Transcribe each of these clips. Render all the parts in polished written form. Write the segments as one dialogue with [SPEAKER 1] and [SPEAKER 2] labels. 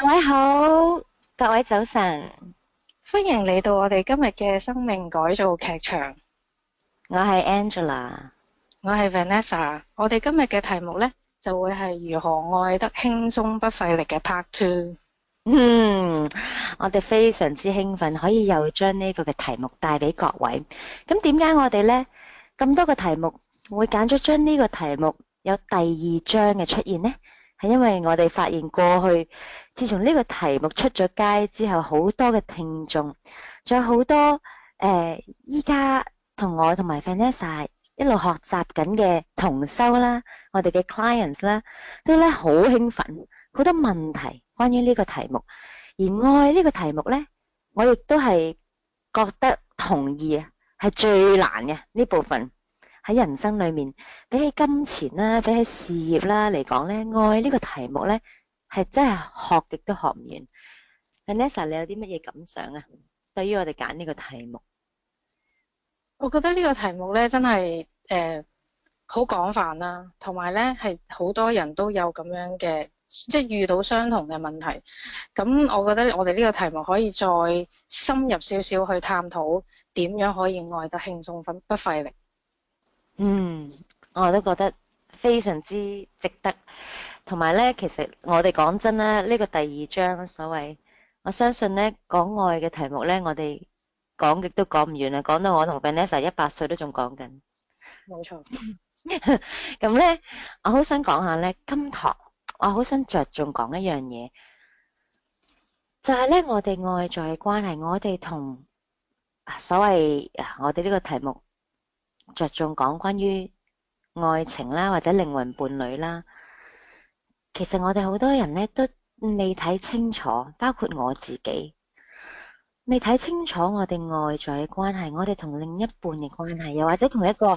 [SPEAKER 1] 各位好，各位早晨，
[SPEAKER 2] 歡迎嚟到我哋今日嘅生命改造劇場，
[SPEAKER 1] 我係 Angela。
[SPEAKER 2] 我係 Vanessa。我哋今日嘅題目呢，就會係如何愛得輕鬆不費力嘅 Part Two。
[SPEAKER 1] 嗯，我哋非常之興奮，可以又將呢個嘅題目帶俾各位。咁點解我哋呢咁多個題目會揀咗將呢個題目有第二章嘅出現呢？係因為我哋發現過去，自從呢個題目出咗街之後，好多嘅聽眾，仲有好多依家同我同埋 Vanessa 一路學習緊嘅同修啦，我哋嘅 clients 啦，都咧好興奮，好多問題關於呢個題目。而愛呢個題目咧，我亦都係覺得同意啊，係最難嘅呢部分喺人生裏面，比起金錢啦，比起事業啦嚟講咧，愛呢個題目咧係真係學極都學唔完。Vanessa，你有啲乜嘢感想啊？對於我哋揀呢個題目？
[SPEAKER 2] 我覺得呢個題目呢，真係好廣泛啦，同埋呢係好多人都有咁樣嘅，即係遇到相同嘅問題。咁我覺得我哋呢個題目可以再深入少少去探討點樣可以愛得輕鬆不費力。
[SPEAKER 1] 我都覺得非常之值得。同埋咧，其實我哋講真啦，呢個第二章所謂，我相信咧講愛嘅題目咧，我哋講極都講唔完啊！講到我同 Vanessa 100歲都仲講緊。
[SPEAKER 2] 冇錯。
[SPEAKER 1] 咁咧，我好想講下咧，今堂我好想着重講一樣嘢，就係咧，我哋外在嘅關係，我哋同所謂我哋呢個題目着重講關於愛情啦，或者靈魂伴侶啦。其實我哋好多人咧都未睇清楚，包括我自己未睇清楚我哋外在嘅關係，我哋同另一半嘅關係，又或者同一個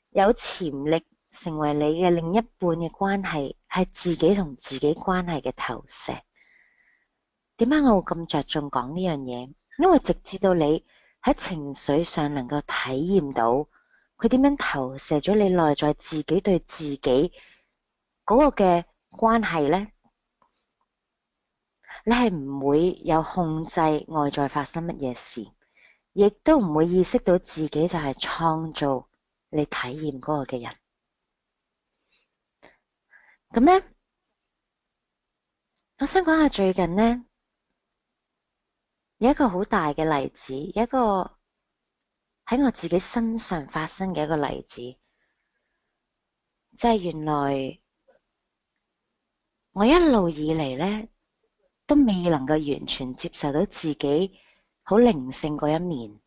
[SPEAKER 1] 有潛力成為你嘅另一半嘅關係，係自己同自己關係嘅投射。點解我會咁着重講呢樣嘢？因為直至到你喺情緒上能夠體驗到佢點樣投射咗你內在自己對自己嗰個嘅關係咧，你係唔會有控制外在發生乜嘢事，亦都唔會意識到自己就係創造你體驗嗰個嘅人。咁咧，我想講下最近咧有一個好大嘅例子，有一個喺我自己身上發生嘅一個例子，即係原來我一路以嚟咧都未能夠完全接受到自己好靈性嗰一面。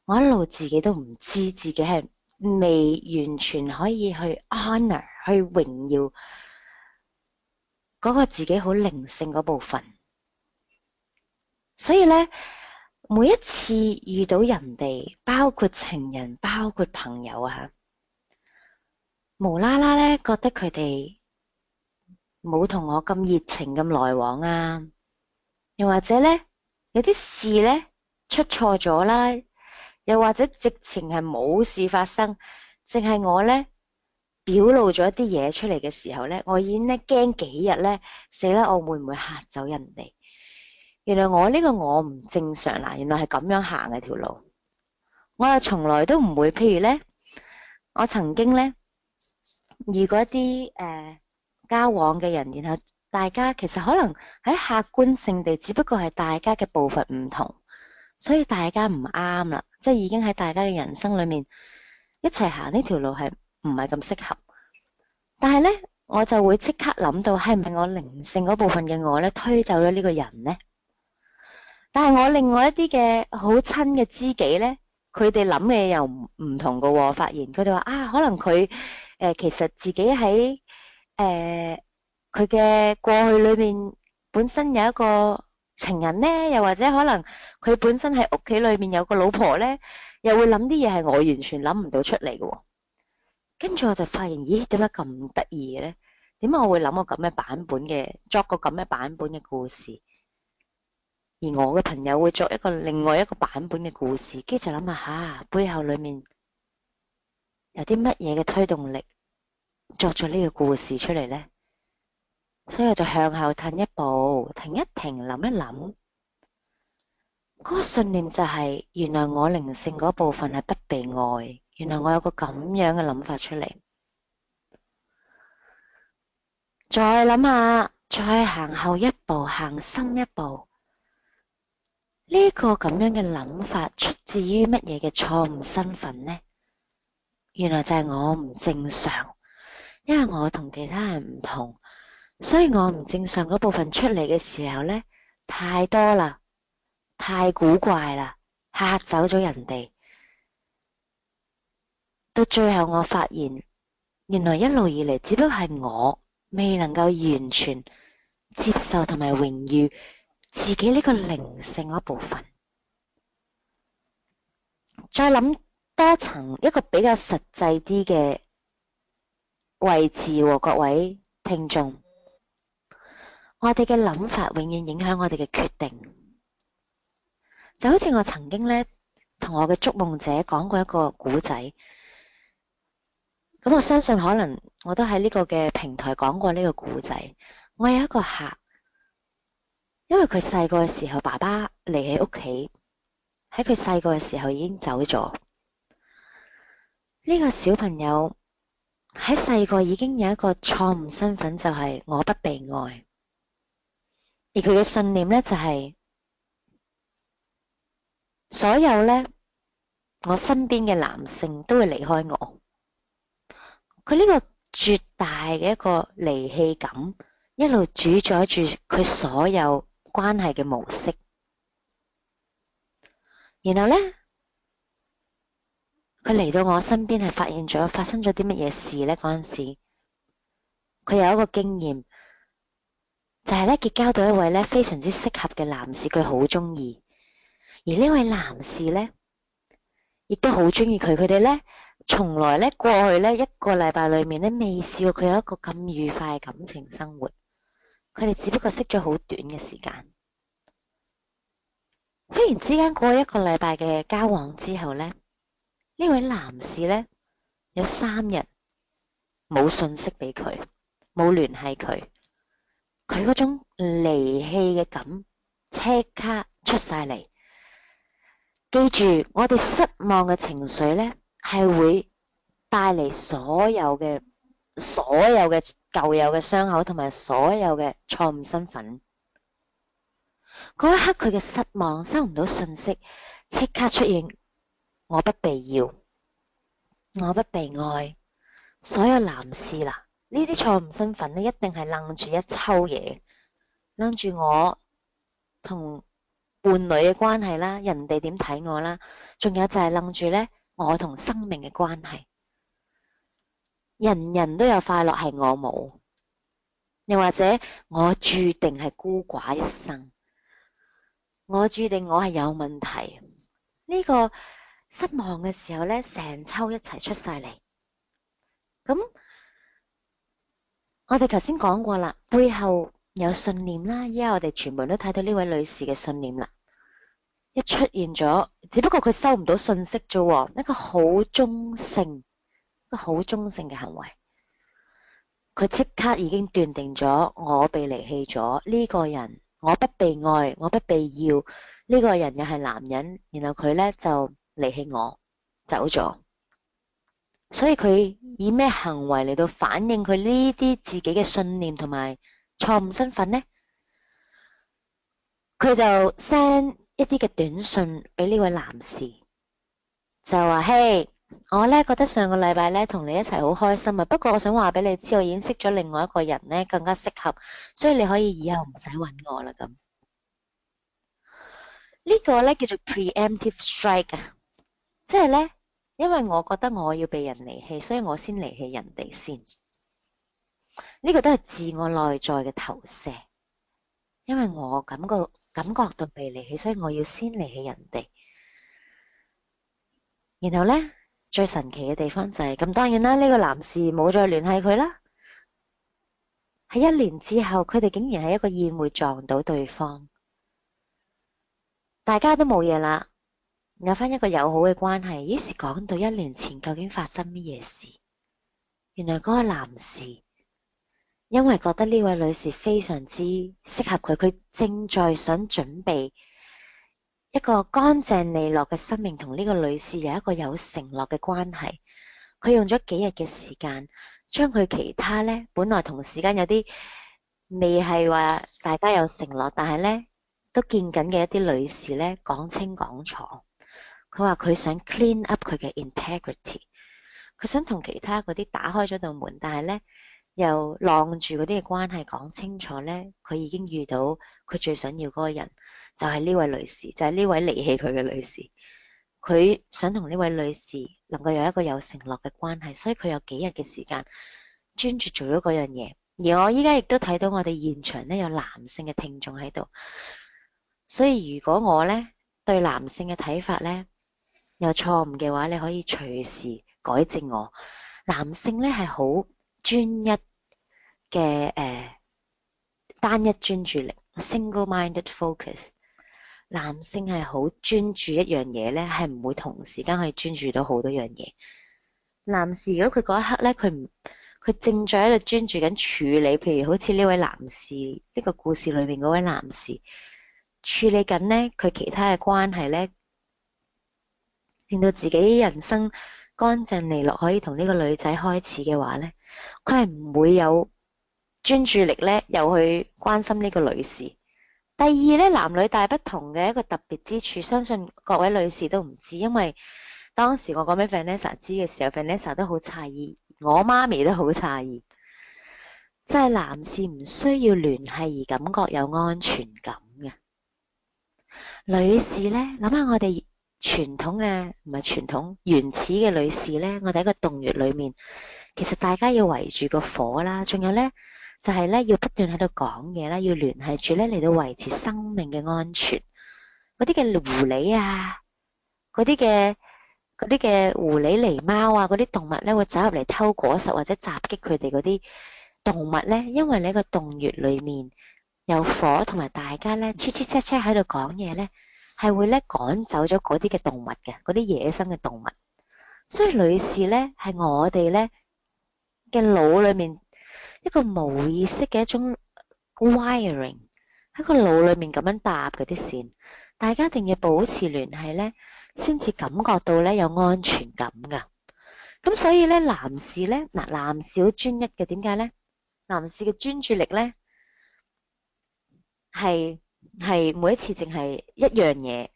[SPEAKER 1] 我一路自己都唔知自己係未完全可以去 honor 去榮耀嗰個自己好靈性嗰部分。所以咧，每一次遇到人哋，包括情人，包括朋友啊，無啦啦咧覺得佢哋冇同我咁熱情咁來往啊，又或者咧有啲事咧出錯咗啦，又或者直情係冇事發生，淨係我咧表露咗一啲嘢出嚟嘅時候咧，我已經咧驚幾日咧，死啦！我會唔會嚇走人哋？原來我呢個我唔正常啦，原來係咁樣行嘅條路。我又從來都唔會，譬如咧，我曾經咧遇過一啲交往嘅人，然後大家其實可能喺客觀性地，只不過係大家嘅步伐唔同，所以大家唔啱啦，即係已經喺大家嘅人生裏面一齊行呢條路係唔係咁適合。但係咧，我就會即刻諗到係唔係我靈性嗰部分嘅我咧推走咗呢個人咧？但係我另外一啲嘅好親嘅知己咧，佢哋諗嘅又唔同㗎喎。發現佢哋話啊，可能佢其實自己喺佢嘅過去裏面本身有一個情人咧，又或者可能佢本身喺屋企裏面有個老婆咧，又會諗啲嘢係我完全諗唔到出嚟㗎喎。跟住我就發現，咦，點解咁得意嘅咧？點解我會諗個咁嘅版本嘅，作個咁嘅版本嘅故事？而我嘅朋友會作一個另外一個版本嘅故事，跟住就諗下背後裏面有啲乜嘢嘅推動力作咗呢個故事出嚟呢？所以我就向後褪一步，停一停，諗一諗，嗰個信念就係原來我靈性嗰部分係不被愛，原來我有個咁樣嘅諗法出嚟。再諗下，再行後一步，行深一步，呢個咁樣嘅諗法出自於乜嘢嘅錯誤身份呢？原來就係我唔正常，因為我同其他人唔同，所以我唔正常嗰部分出嚟嘅時候呢，太多啦，太古怪啦，嚇走咗人哋。到最後我發現，原來一路以嚟只不過係我未能夠完全接受同埋榮譽自己呢個靈性嗰部分。再諗多層一個比較實際啲嘅位置喎，各位聽眾，我哋嘅諗法永遠影響我哋嘅決定。就好似我曾經呢，同我嘅築夢者講過一個故仔，咁我相信可能我都喺呢個嘅平台講過呢個故仔。我有一個客，因為佢細個嘅時候爸爸離喺屋企，喺佢細個嘅時候已經走咗。呢個小朋友喺細個已經有一個錯誤身份，就係我不被愛，而佢嘅信念呢，就係所有呢，我身邊嘅男性都會離開我。佢呢個絕大嘅一個離棄感，一路主宰住佢所有關係嘅模式。然後呢，佢嚟到我身邊係發現咗發生咗啲乜嘢事呢？嗰陣時，佢有一個經驗，就係呢，結交到一位呢非常之適合嘅男士，佢好鍾意。而呢位男士呢，亦都好鍾意佢。佢哋呢，從來呢，過去呢1個禮拜裏面呢，未試過佢有一個咁愉快嘅感情生活。佢哋只不過識咗好短嘅時間。忽然之間過1個禮拜嘅交往之後呢，呢位男士呢，有3日冇信息俾佢，冇聯繫佢，佢嗰種離棄嘅感即刻出晒嚟。記住，我哋失望嘅情緒呢，係會帶嚟所有嘅舊有嘅傷口同埋所有嘅錯誤身份。嗰一刻佢嘅失望，收唔到信息，即刻出現我不被要，我不被愛。所有男士啦，呢啲錯誤身份呢，一定係楞住一抽嘢，楞住我同伴侶嘅關係啦，人哋點睇我啦，仲有就係楞住呢，我同生命嘅關係。人人都有快樂，係我冇，又或者我注定係孤寡一生，我注定我係有問題。呢個失望嘅時候呢，成抽一齊出晒嚟。咁我哋頭先講過啦，背後有信念啦，依家我哋全部都睇到呢位女士嘅信念啦，一出現咗，只不過佢收唔到信息啫喎，一個好中性嘅行為，佢即刻已經斷定咗我被離棄咗，呢個人我不被愛，我不被要，呢個人又係男人，然後佢呢就離棄我走咗。所以佢以咩行為嚟到反映佢呢啲自己嘅信念同埋錯誤身份呢？佢就 send 一啲嘅短信俾呢位男士，就話：嘿，我呢覺得上個禮拜呢同你一齊好開心啊，不過我想話俾你知，我已經識咗另外一個人呢，更加適合，所以你可以以後唔使搵我啦咁。呢個呢叫做 preemptive strike 啊，即係呢。因為我覺得我要被人離棄，所以我先離棄人哋先。呢個都係自我內在嘅投射。因為我感覺到被離棄，所以我要先離棄人哋。然後呢，最神奇嘅地方就係咁，當然啦，呢個男士冇再聯繫佢啦。喺1年之後，佢哋竟然喺一個宴會撞到對方，大家都冇嘢啦。有返一個友好嘅關係，於是講到1年前究竟發生乜嘢事？原來嗰個男士因為覺得呢位女士非常之適合佢，佢正在想準備一個乾淨利落嘅生命，同呢個女士有一個有承諾嘅關係。佢用咗幾日嘅時間，將佢其他呢，本來同時間有啲未係話大家有承諾，但係呢都見緊嘅一啲女士呢，講清講楚。佢話佢想 clean up 佢嘅 integrity，佢想同其他嗰啲打開咗道門，但係呢又晾住嗰啲嘅關係講清楚呢，佢已經遇到佢最想要嗰個人，就係呢位女士，就係呢位離棄佢嘅女士。佢想同呢位女士能夠有一個有承諾嘅關係，所以佢有幾日嘅時間專注做咗嗰樣嘢。而我依家亦都睇到我哋現場呢有男性嘅聽眾喺度，所以如果我呢對男性嘅睇法呢有錯誤嘅話，你可以隨時改正我。男性呢係好專一嘅單一專注力 single-minded focus。男性係好專注一樣嘢咧，係唔會同時間可以專注到好多樣嘢。男士如果佢嗰一刻咧，佢正在喺度專注緊處理，譬如好似呢位男士呢個故事裏面嗰位男士處理緊咧佢其他嘅關係咧，令到自己人生乾淨利落，可以同呢個女仔開始嘅話咧，佢係唔會有專注力咧，又去關心呢個女士。第二咧，男女大不同嘅一個特別之處，相信各位女士都唔知，因為當時我講俾 Vanessa 知嘅時候，Vanessa 都好詫異，我媽咪都好詫異，即係男士唔需要聯繫而感覺有安全感嘅。女士咧，諗下我哋傳統嘅，唔係傳統，原始嘅女士咧，我哋喺個洞穴裏面，其實大家要圍住個火啦，仲有咧。就係咧，要不斷喺度講嘢啦，要聯繫住咧嚟到維持生命嘅安全。嗰啲嘅狐狸啊，嗰啲嘅狐狸、狸貓啊，嗰啲動物咧會走入嚟偷果實或者襲擊佢哋嗰啲動物咧，因為你個洞穴裏面有火，同埋大家咧啜啜喳喳喺度講嘢咧，係會咧趕走咗嗰啲嘅動物嘅，嗰啲野生嘅動物。所以女士咧係我哋咧嘅腦裏面。一個無意識嘅一種 wiring 喺個腦裏面咁樣搭嗰啲線，大家一定要保持聯繫咧，先至感覺到咧有安全感噶。咁所以咧，男士咧男士好專一嘅，點解咧？男士嘅專注力咧係每一次淨係一樣嘢。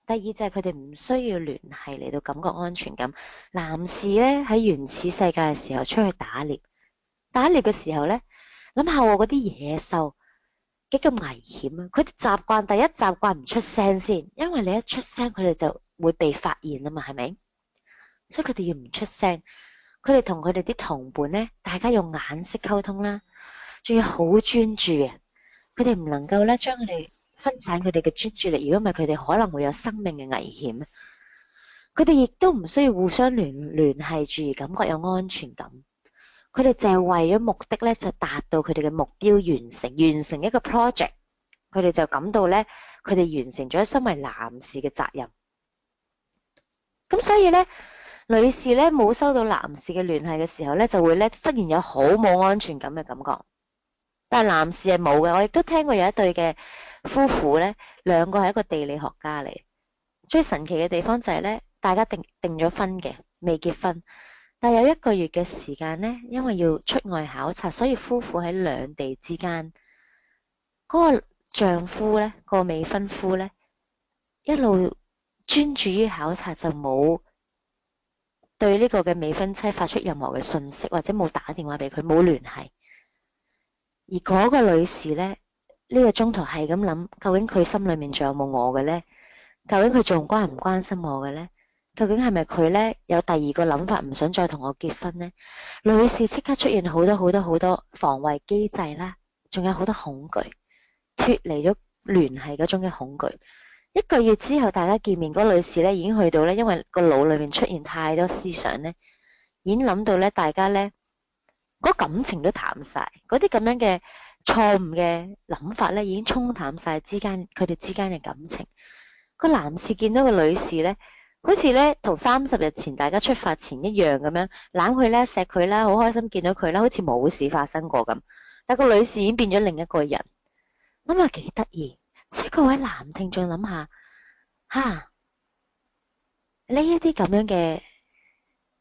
[SPEAKER 1] 第二就係佢哋唔需要聯繫嚟到感覺安全感。男士咧喺原始世界嘅時候出去打獵嘅時候咧，諗下嗰啲野獸幾咁危險啊！佢哋第一習慣唔出聲先，因為你一出聲，佢哋就會被發現啊嘛，係咪？所以佢哋要唔出聲，佢哋同佢哋啲同伴咧，大家用眼色溝通啦，仲要好專注啊！佢哋唔能夠咧將佢哋分散佢哋嘅專注力，如果唔係，佢哋可能會有生命嘅危險。佢哋亦都唔需要互相聯繫住而感覺有安全感。佢哋就係為咗目的咧，就達到佢哋嘅目標，完成一個 project，佢哋就感到咧，佢哋完成咗身為男士嘅責任。咁所以咧，女士咧冇收到男士嘅聯繫嘅時候咧，就會咧忽然有好冇安全感嘅感覺。但係男士係冇嘅，我亦都聽過有一對嘅夫婦咧，兩個係一個地理學家嚟。最神奇嘅地方就係咧，大家定咗婚嘅，未結婚。但有1個月嘅時間呢，因為要出外考察，所以夫婦喺兩地之間，嗰個丈夫呢，個未婚夫呢，一路專注於考察，就冇對呢個嘅未婚妻發出任何嘅訊息，或者冇打電話俾佢，冇聯繫。而嗰個女士呢，呢個中途係咁諗，究竟佢心裏面仲有冇我嘅呢？究竟佢仲關唔關心我嘅呢？究竟係咪佢咧有第二個諗法，唔想再同我結婚呢？女士即刻出現好多防衛機制啦，仲有好多恐懼，脫離咗聯繫嗰種嘅恐懼。1個月之後大家見面，嗰女士咧已經去到咧，因為個腦裏面出現太多思想咧，已經諗到咧大家咧嗰感情都淡晒，嗰啲咁樣嘅錯誤嘅諗法咧已經沖淡晒佢哋之間嘅感情。個男士見到個女士咧，好似咧同30日前大家出發前一樣咁樣攬佢咧，錫佢啦，好開心見到佢啦，好似冇事發生過咁。但個女士已經變咗另一個人，諗下幾得意。所以各位男聽眾諗下，呢一啲咁樣嘅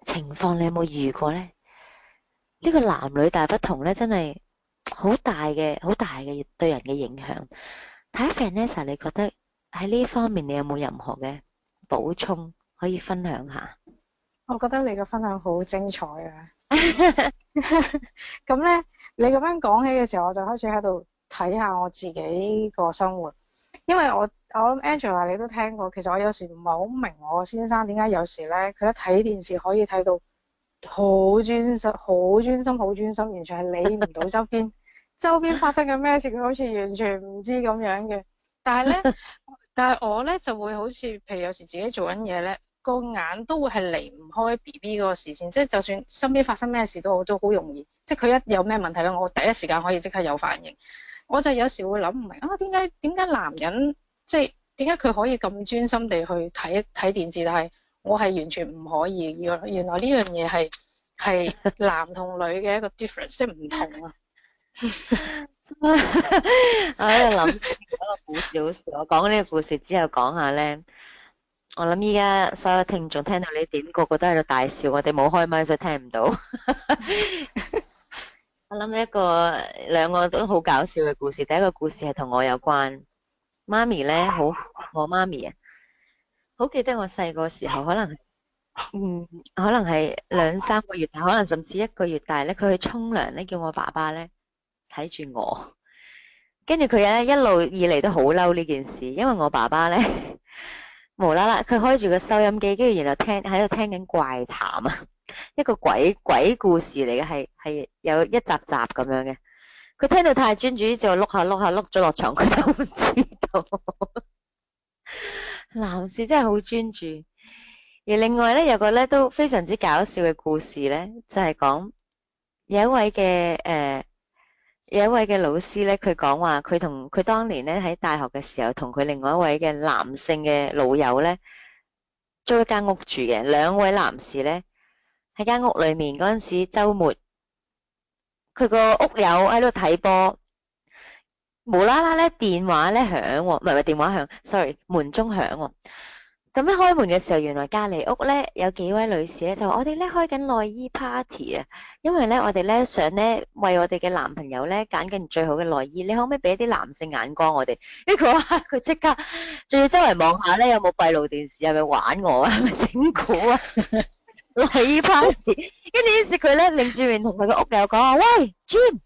[SPEAKER 1] 情況，你有冇遇過呢？呢個男女大不同咧，真係好大嘅對人嘅影響。睇 Vanessa，你覺得喺呢方面你有冇任何嘅補充可以分享下？
[SPEAKER 2] 我覺得你嘅分享好精彩啊！咁咧，你咁樣講起嘅時候，我就開始喺度睇下我自己個生活，因為我諗 Angela 你都聽過，其實我有時唔係好明我先生點解有時咧，佢一睇電視可以睇到好專心、好專心、好專心，完全係理唔到周邊發生緊咩事，佢好似完全唔知咁樣嘅。但係咧，但係我咧就會好似，譬如有時自己做緊嘢咧，個眼都會係離唔開 BB 嗰個視線，即係就算身邊發生咩事都好，都好容易，即係佢一有咩問題咧，我第一時間可以即刻有反應。我就有時會諗唔明啊，點解男人即係點解佢可以咁專心地去睇電視，但係我係完全唔可以。原來呢樣嘢係男同女嘅一個 difference，即係唔同啊。
[SPEAKER 1] 我喺度諗一個故事，好笑。我講呢個故事之後講下咧，我諗依家所有聽眾聽到呢點，個個都喺度大笑。我哋冇開麥，所以聽唔到。我諗兩個都好搞笑嘅故事。第一個故事係同我有關。媽咪咧，我媽咪啊，好記得我細個時候，可能係2、3個月大，可能甚至1個月大咧，佢去沖涼咧，叫我爸爸咧睇住我。跟住佢咧一路以嚟都好嬲呢件事，因為我爸爸咧無啦啦，佢開住個收音機，跟住然後喺度聽緊怪談啊，一個鬼故事嚟嘅，係有一集咁樣嘅。佢聽到太專注，於是我碌下碌咗落床，佢都唔知道。男士真係好專注。而另外咧有個咧都非常之搞笑嘅故事咧，就係講有一位嘅老師咧，佢講話佢當年咧喺大學嘅時候，同佢另外一位嘅男性嘅老友咧租一間屋住嘅。兩位男士咧喺間屋裏面嗰陣時，週末佢個屋友喺度睇波，無啦啦咧電話咧響喎，唔係電話響，sorry，門鐘響喎。咁一開門嘅時候，原來隔離屋咧有幾位女士咧就話：我哋咧開緊內衣 party 啊，因為咧我哋咧想咧為我哋嘅男朋友咧揀緊最好嘅內衣，你可唔可以俾啲男性眼光我哋？跟住佢即刻仲要周圍望下咧有冇閉路電視，係咪玩我啊？係咪整蠱啊？內衣 party，跟住於是佢咧擰住面同佢個屋友講話：喂 Jim，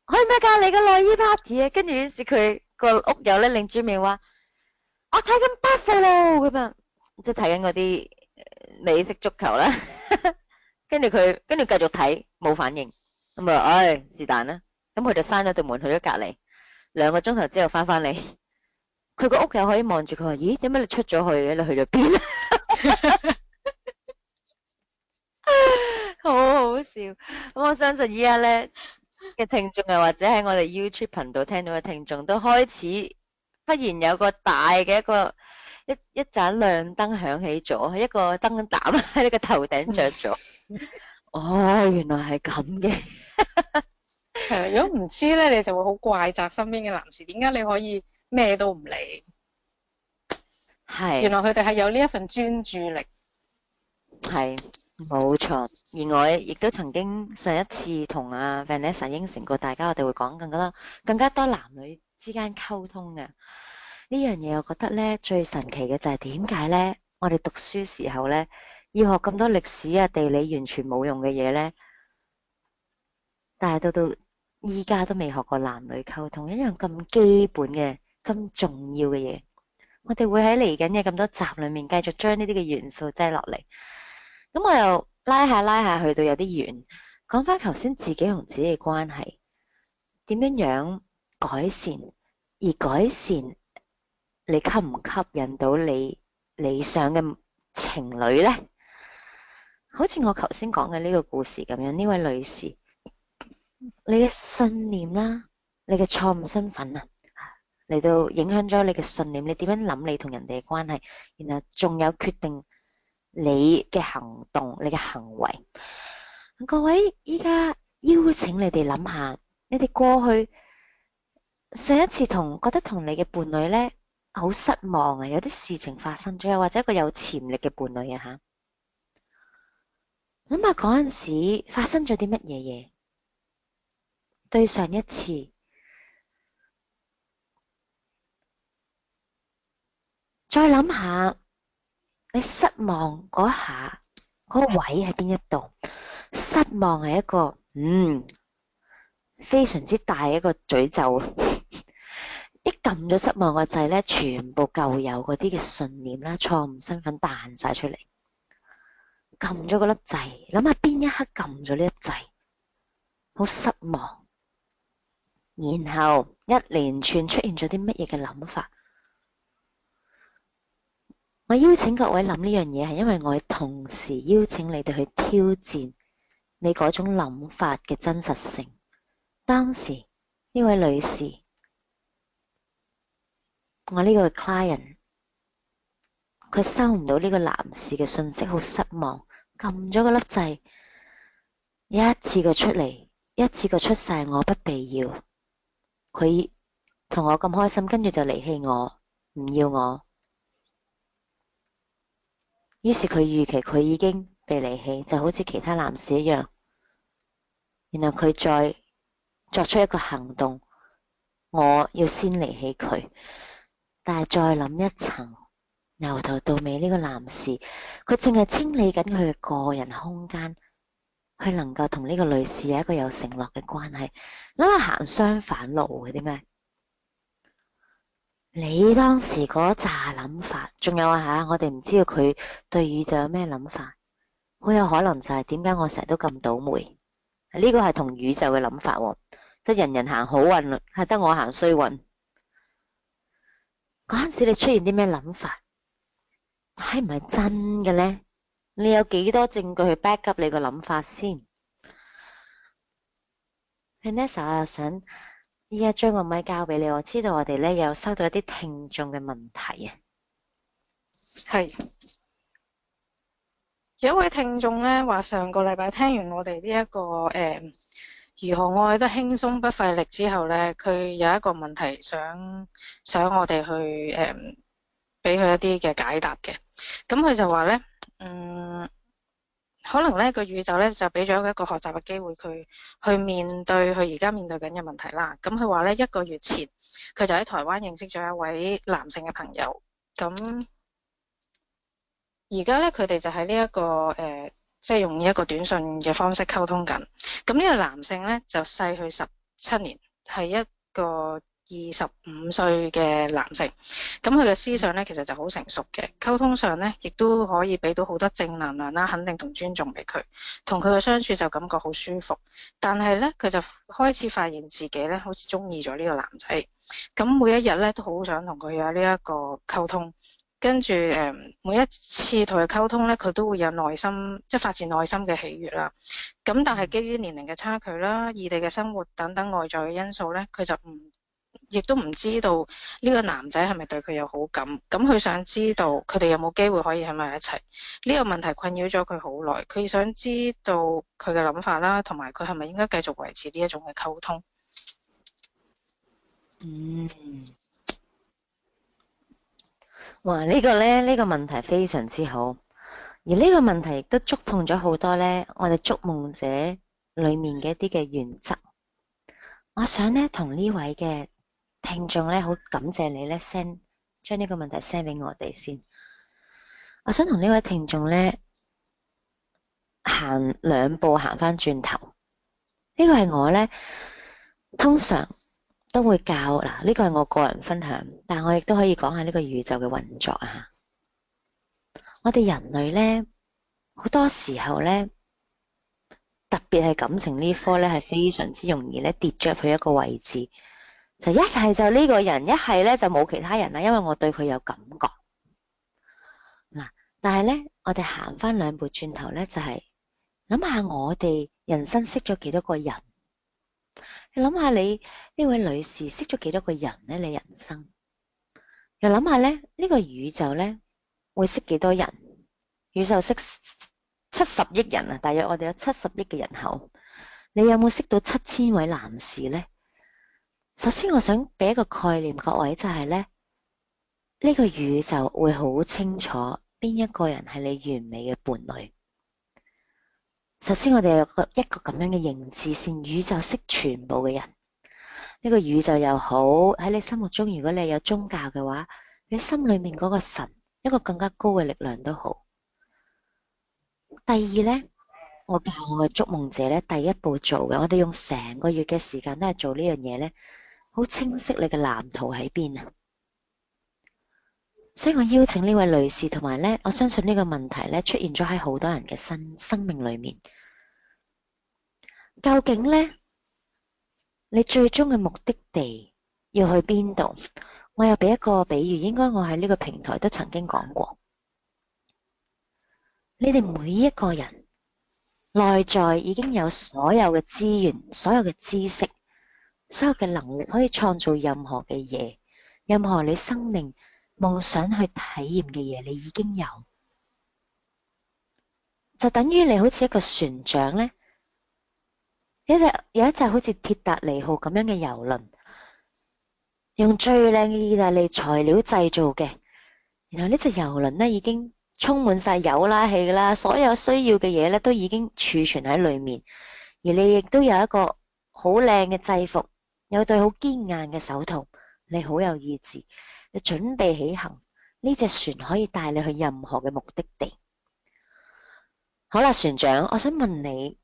[SPEAKER 1] 可以咩㗎？你嘅內衣 party 啊？跟住於是佢個屋友咧擰住面話：我睇緊 Buffalo 咁樣，即係睇緊嗰啲美式足球啦。跟住繼續睇，冇反應。咁啊，唉，是但啦。咁佢就閂咗對門，去咗隔離。2個鐘頭之後翻返嚟，佢個屋友可以望住佢話：咦，點解你出咗去嘅？你去咗邊？好好笑。咁我相信依家咧嘅聽眾又或者喺我哋 YouTube 頻道聽到嘅聽眾都開始忽然有個大嘅一盞亮燈響起咗，一個燈膽喺你個頭頂着咗。哦，原來係咁嘅。
[SPEAKER 2] 係，如果唔知咧，你就會好怪責身邊嘅男士，點解你可以咩都唔理？
[SPEAKER 1] 係，
[SPEAKER 2] 原來佢哋係有呢一份專注力。
[SPEAKER 1] 係，冇錯。而我亦都曾經上一次同阿 Vanessa 應承過大家，我哋會講更加多男女之間溝通嘅呢樣嘢。我覺得咧最神奇嘅就係點解咧？我哋讀書時候咧要學咁多歷史啊、地理完全冇用嘅嘢咧，但係到依家都未學過男女溝通，一樣咁基本嘅、咁重要嘅嘢。我哋會喺嚟緊嘅咁多集裏面繼續將呢啲嘅元素擠落嚟。咁我又拉下去到有啲遠，講翻頭先自己同自己嘅關係點樣改善，而改善你吸唔吸引到你理想嘅情侶呢？好似我頭先講嘅呢個故事咁樣，呢位女士，你嘅信念啦，你嘅錯誤身份啊，嚟到影響咗你嘅信念，你點樣諗你同人哋嘅關係，然後仲有決定你嘅行動，你嘅行為。各位依家邀請你哋諗下，你哋過去上一次覺得同你嘅伴侶呢好失望啊，有啲事情發生咗，又或者一個有潛力嘅伴侶啊吓，諗下嗰陣時發生咗啲乜嘢嘢，對上一次，再諗下你失望嗰下嗰個位喺邊一度？失望係一個非常之大一個詛咒。一撳咗失望個掣咧，全部舊有嗰啲嘅信念啦、錯誤身份彈晒出嚟。撳咗嗰粒掣，諗下邊一刻撳咗呢粒掣，好失望。然後一連串出現咗啲乜嘢嘅諗法。我邀請各位諗呢樣嘢，係因為我同時邀請你哋去挑戰你嗰種諗法嘅真實性。當時呢位女士，我呢個 client， 佢收唔到呢個男士嘅信息，好失望，撳咗個粒掣，一次過出嚟，一次過出晒我不被要，佢同我咁開心，跟住就離棄我，唔要我。於是佢預期佢已經被離棄，就好似其他男士一樣。然後佢再作出一個行動，我要先離棄佢。但係再諗一層，由頭到尾呢個男士，佢淨係清理緊佢嘅個人空間，佢能夠同呢個女士有一個有承諾嘅關係。諗下行相反路嘅啲咩？你當時嗰紮諗法，仲有啊我哋唔知道佢對宇宙有咩諗法，好有可能就係點解我成日都咁倒霉？呢個係同宇宙嘅諗法喎，即係人人行好運，係得我行衰運。嗰陣時你出現啲咩諗法？係唔係真嘅呢？你有幾多證據去 back up 你個諗法先？Vanessa 又想依家將個咪交俾你，我知道我哋咧有收到一啲聽眾嘅問題啊。
[SPEAKER 2] 係有一位聽眾咧話，上個禮拜聽完我哋呢一個如何愛得輕鬆不費力之後咧，佢有一個問題想我哋去俾佢一啲嘅解答嘅。咁佢就話咧，可能咧個宇宙咧就俾咗一個學習嘅機會佢去面對佢而家面對緊嘅問題啦。咁佢話咧1個月前佢就喺台灣認識咗一位男性嘅朋友，咁而家咧佢哋就喺呢一個即係用一個短信嘅方式溝通緊。咁呢個男性咧就細佢17年，係一個25歲嘅男性。咁佢嘅思想咧其實就好成熟嘅，溝通上咧亦都可以俾到好多正能量啦、肯定同尊重俾佢，同佢嘅相處就感覺好舒服。但係咧佢就開始發現自己咧好似中意咗呢個男仔，咁每一日咧都好想同佢有呢一個溝通。跟住每一次同佢溝通咧，佢都會有內心即係發自內心嘅喜悅啦。咁但係基於年齡嘅差距啦、異地嘅生活等等外在嘅因素咧，佢就亦都唔知道呢個男仔係咪對佢有好感。咁佢想知道佢哋有冇機會可以喺埋一齊。呢個問題困擾咗佢好耐，佢想知道佢嘅諗法啦，同埋佢係咪應該繼續維持呢一種嘅溝通。
[SPEAKER 1] 哇！呢個問題非常之好，而呢個問題亦都觸碰咗好多咧，我哋築夢者裏面嘅一啲嘅原則。我想咧同呢位嘅聽眾咧，好感謝你咧將呢個問題 send 俾我哋先。我想同呢位聽眾咧行2步行翻轉頭。呢個係我咧通常都會教嗱，呢個係我個人分享，但我亦都可以講下呢個宇宙嘅運作啊。我哋人類咧好多時候咧，特別係感情呢科咧，係非常之容易咧跌咗入去一個位置，就一係就呢個人，一係咧就冇其他人啦，因為我對佢有感覺嗱。但係咧，我哋行翻2步轉頭咧，就係諗下我哋人生識咗幾多個人。你諗下你呢位女士識咗幾多個人咧？你人生又諗下咧，呢個宇宙咧會識幾多人？宇宙識70億人啊，大約我哋有70億嘅人口。你有冇識到7000位男士呢？首先我想俾一個概念各位就係呢，呢個宇宙會好清楚邊一個人係你完美嘅伴侶。首先我哋有一個咁樣嘅認知先，宇宙識全部嘅人。呢個宇宙又好，喺你心目中如果你有宗教嘅話，你心裏面嗰個神，一個更加高嘅力量都好。第二呢，我教我嘅築夢者呢，第一步做嘅，我哋用成個月嘅時間都係做呢樣嘢呢，好清晰你嘅藍圖喺邊啊！所以我邀請呢位女士，同埋呢，我相信呢個問題呢出現咗喺好多人嘅生命裏面。究竟呢，你最終嘅目的地要去邊度？我又俾一個比喻，應該我喺呢個平台都曾經講過。你哋每一個人內在已經有所有嘅資源、所有嘅知識、所有嘅能力，可以創造任何嘅嘢，任何你生命夢想去體驗嘅嘢，你已經有。就等於你好似一個船長呢，有一隻好似鐵達尼號咁樣嘅郵輪，用最靚嘅意大利材料製造嘅，然後呢隻郵輪呢已經充滿晒油啦、氣啦，所有需要嘅嘢呢都已經儲存喺裏面，而你亦都有一個好靚嘅制服，有對好堅硬嘅手套，你好有意志，你準備起行，呢隻船可以帶你去任何嘅目的地。好啦，船長，我想問你，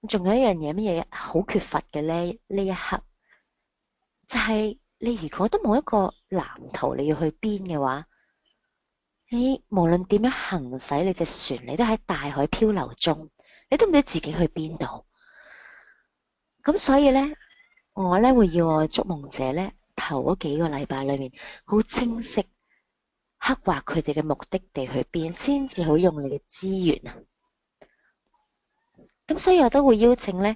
[SPEAKER 1] 仲有一樣嘢乜嘢好缺乏嘅呢？呢一刻就係你如果都冇一個藍圖，你要去邊嘅話，你無論點樣行駛你隻船，你都喺大海漂流中，你都唔知自己去邊度。咁所以呢，我呢會要我嘅築夢者呢，頭嗰幾個禮拜裏面，好清晰刻畫佢哋嘅目的地去邊，先至好用你嘅資源啊。咁所以我都會邀請呢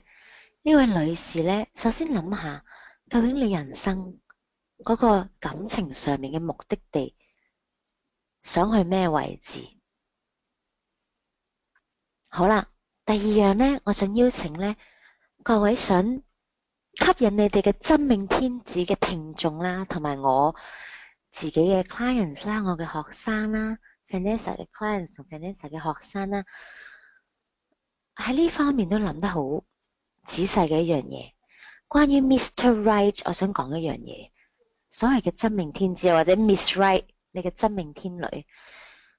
[SPEAKER 1] 位女士呢，首先諗下，究竟你人生嗰個感情上面嘅目的地，想去咩位置？好啦，第二樣呢，我想邀請呢各位想吸引你哋嘅真命天子嘅聽眾啦，同埋我自己嘅 clients 啦，我嘅學生啦 Vanessa 嘅 clients 同 Vanessa 嘅學生啦，喺呢方面都諗得好仔細嘅一樣嘢。關於 Mr. Right， 我想講一樣嘢，所謂嘅真命天子或者 Miss Right， 你嘅真命天女，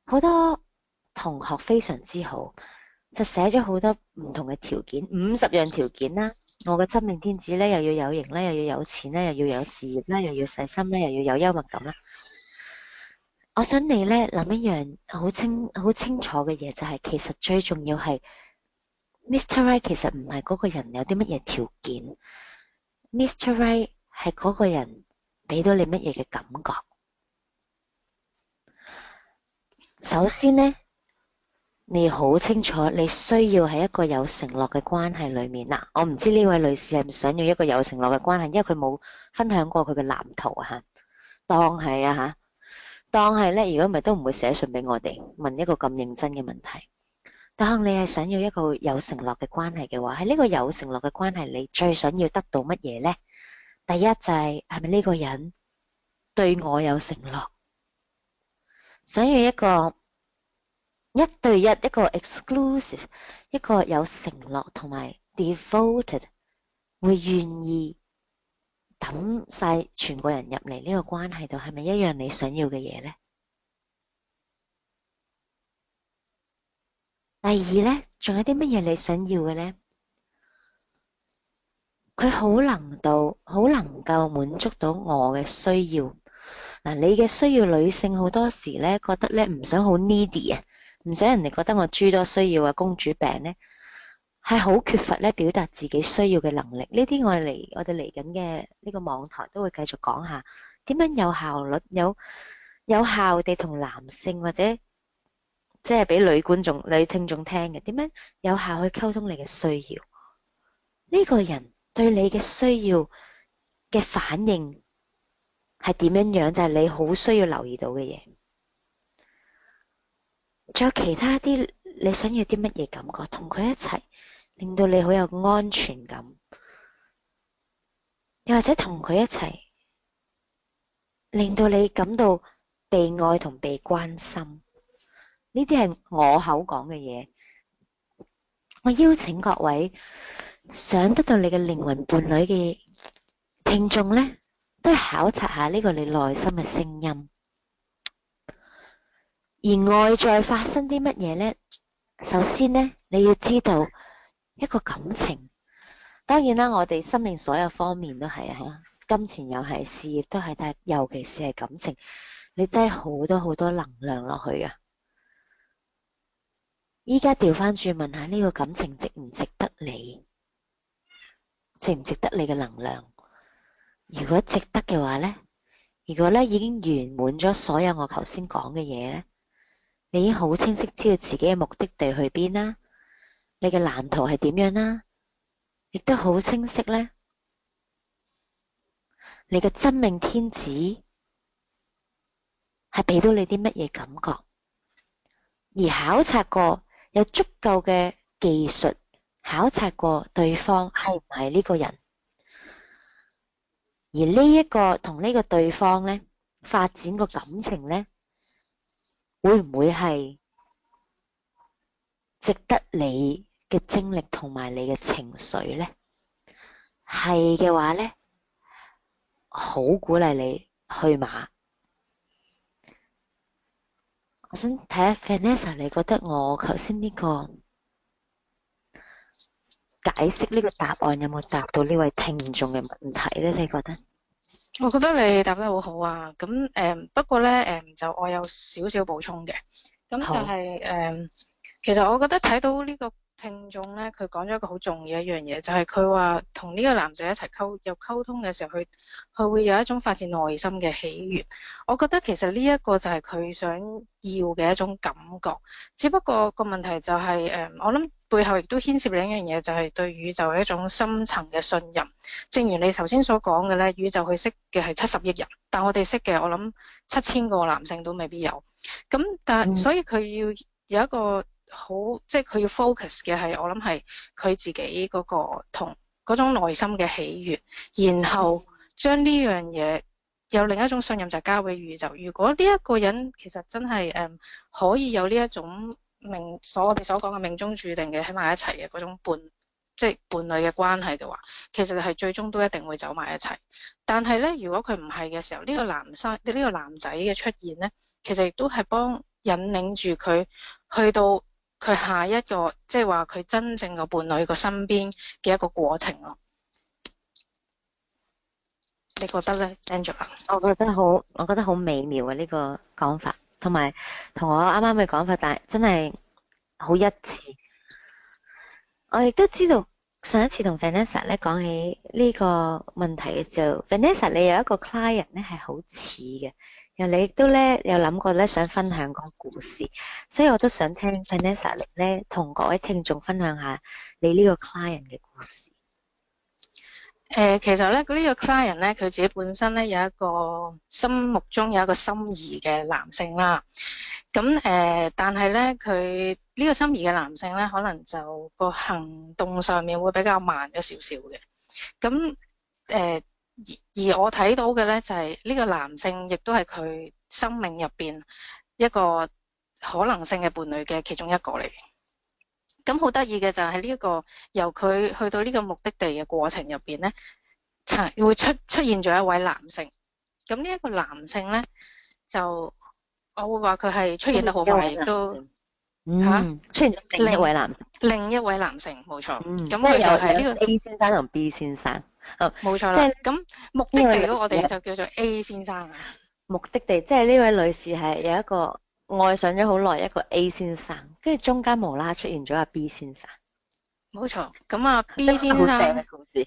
[SPEAKER 1] 好多同學非常之好，就寫咗好多唔同嘅條件，50樣條件啦。我嘅真命天子咧，又要有型啦，又要有錢啦，又要有事業啦，又要細心啦，又要有幽默感啦。我想你咧諗一樣好清楚嘅嘢，就係其實最重要係 Mr. Right 其實唔係嗰個人有啲乜嘢條件，Mr. Right 係嗰個人俾到你乜嘢嘅感覺。首先呢，你好清楚你需要喺一個有承諾嘅關係裏面嗱，我唔知呢位女士係唔想要一個有承諾嘅關係，因為佢冇分享過佢嘅藍圖吓，當係啊吓，當係咧，如果唔係都唔會寫信俾我哋問一個咁認真嘅問題。當你係想要一個有承諾嘅關係嘅話，喺呢個有承諾嘅關係，你最想要得到乜嘢呢？第一就係咪呢個人對我有承諾？想要一個一對一，一個 exclusive， 一個有承諾同埋 devoted， 會願意抌晒全個人入嚟呢個關係度，係咪一樣你想要嘅嘢呢？第二呢，仲有啲乜嘢你想要嘅呢？佢好能夠滿足到我嘅需要。嗱，你嘅需要，女性好多時咧覺得咧唔想好 needy 啊，唔想人哋覺得我諸多需要啊，公主病咧，係好缺乏咧表達自己需要嘅能力。呢啲我哋嚟緊嘅呢個網台都會繼續講下，點樣有效率、有效地同男性或者即係俾女聽眾聽嘅，點樣有效去溝通你嘅需要。呢個人對你嘅需要嘅反應係點樣樣，就係你好需要留意到嘅嘢。仲有其他啲你想要啲乜嘢感覺，同佢一齊，令到你好有安全感，又或者同佢一齊，令到你感到被愛同被關心。呢啲係我口講嘅嘢。我邀請各位想得到你嘅靈魂伴侶嘅聽眾呢，都係考察下呢個你內心嘅聲音。而外在發生啲乜嘢呢？首先呢，你要知道一個感情，當然啦，我哋生命所有方面都係啊，金錢又係，事業都係，但係尤其是係感情，你真係好多好多能量落去啊！依家調翻轉問下呢個感情值唔值得你？值唔值得你嘅能量？如果值得嘅話呢，如果呢已經圓滿咗所有我頭先講嘅嘢呢，你已經好清晰知道自己嘅目的地去邊啦，你嘅藍圖係點樣啦，亦都好清晰呢，你嘅真命天子係俾到你啲乜嘢感覺，而考察過有足夠嘅技術考察過對方係唔係呢個人，而呢一個同呢個對方呢發展個感情呢，會唔會係值得你嘅精力同埋你嘅情緒呢？係嘅話呢，好鼓勵你去馬。我想睇下 Vanessa， 你覺得我頭先呢個解釋呢個答案有冇答到呢位聽眾嘅問題呢？你覺得？
[SPEAKER 2] 我覺得你答得好好啊。咁不過咧就我有少少補充嘅。咁就係其實我覺得睇到呢個聽眾咧，佢講咗一個好重要一樣嘢，就係佢話同呢個男仔一齊溝通嘅時候，佢會有一種發自內心嘅喜悅。我覺得其實呢一個就係佢想要嘅一種感覺。只不過個問題就係我諗背後亦都牽涉另一樣嘢，就係對宇宙嘅一種深層嘅信任。正如你頭先所講嘅咧，宇宙佢識嘅係70億人，但我哋識嘅我諗7000個男性都未必有。咁但所以佢要有一個好，即係佢要 focus 嘅係，我諗係佢自己嗰個同嗰種內心嘅喜悅，然後將呢樣嘢有另一種信任就交俾宇宙。如果呢一個人其實真係可以有呢一種我哋所講嘅命中注定嘅喺埋一齊嘅嗰種即係伴侶嘅關係嘅話，其實係最終都一定會走埋一齊。但係咧，如果佢唔係嘅時候，呢個男仔嘅出現咧，其實亦都係幫引領住佢去到佢下一個，即係話佢真正嘅伴侶個身邊嘅一個過程咯。你覺得咧 ，Angela？
[SPEAKER 1] 我覺得好美妙啊！呢個講法，同埋同我啱啱嘅講法，但係真係好一致。我亦都知道上一次同 Vanessa 咧講起呢個問題嘅時候，Vanessa 你有一個 client 咧係好似嘅，你亦都咧有諗過咧想分享個故事，所以我都想聽 Vanessa 你咧同各位聽眾分享下你呢個 client 嘅故事。
[SPEAKER 2] 其實咧，呢個 client 咧，佢自己本身咧有一個心目中有一個心儀嘅男性啦。咁但係咧，佢呢個心儀嘅男性咧，可能就個行動上面會比較慢咗少少嘅。咁而我睇到嘅咧，就係呢個男性亦都係佢生命入邊一個可能性嘅伴侶嘅其中一個嚟。咁好得意嘅就係呢一個由佢去到呢個目的地嘅過程入邊咧，會出現咗一位男性。咁呢一個男性咧，就我會話佢係出現得好快，亦都
[SPEAKER 1] 出現咗另一位男性。
[SPEAKER 2] 另一位男性，冇錯。咁
[SPEAKER 1] 佢
[SPEAKER 2] 就係呢個
[SPEAKER 1] A 先生同 B 先生。
[SPEAKER 2] 冇錯啦。咁目的地嗰我哋就叫做 A 先生啊。
[SPEAKER 1] 目的地即係呢位女士係有一個愛上咗好耐一個 A 先生，跟住中間無啦出現咗阿 B 先生。
[SPEAKER 2] 冇錯，咁啊 B 先生嘅故事。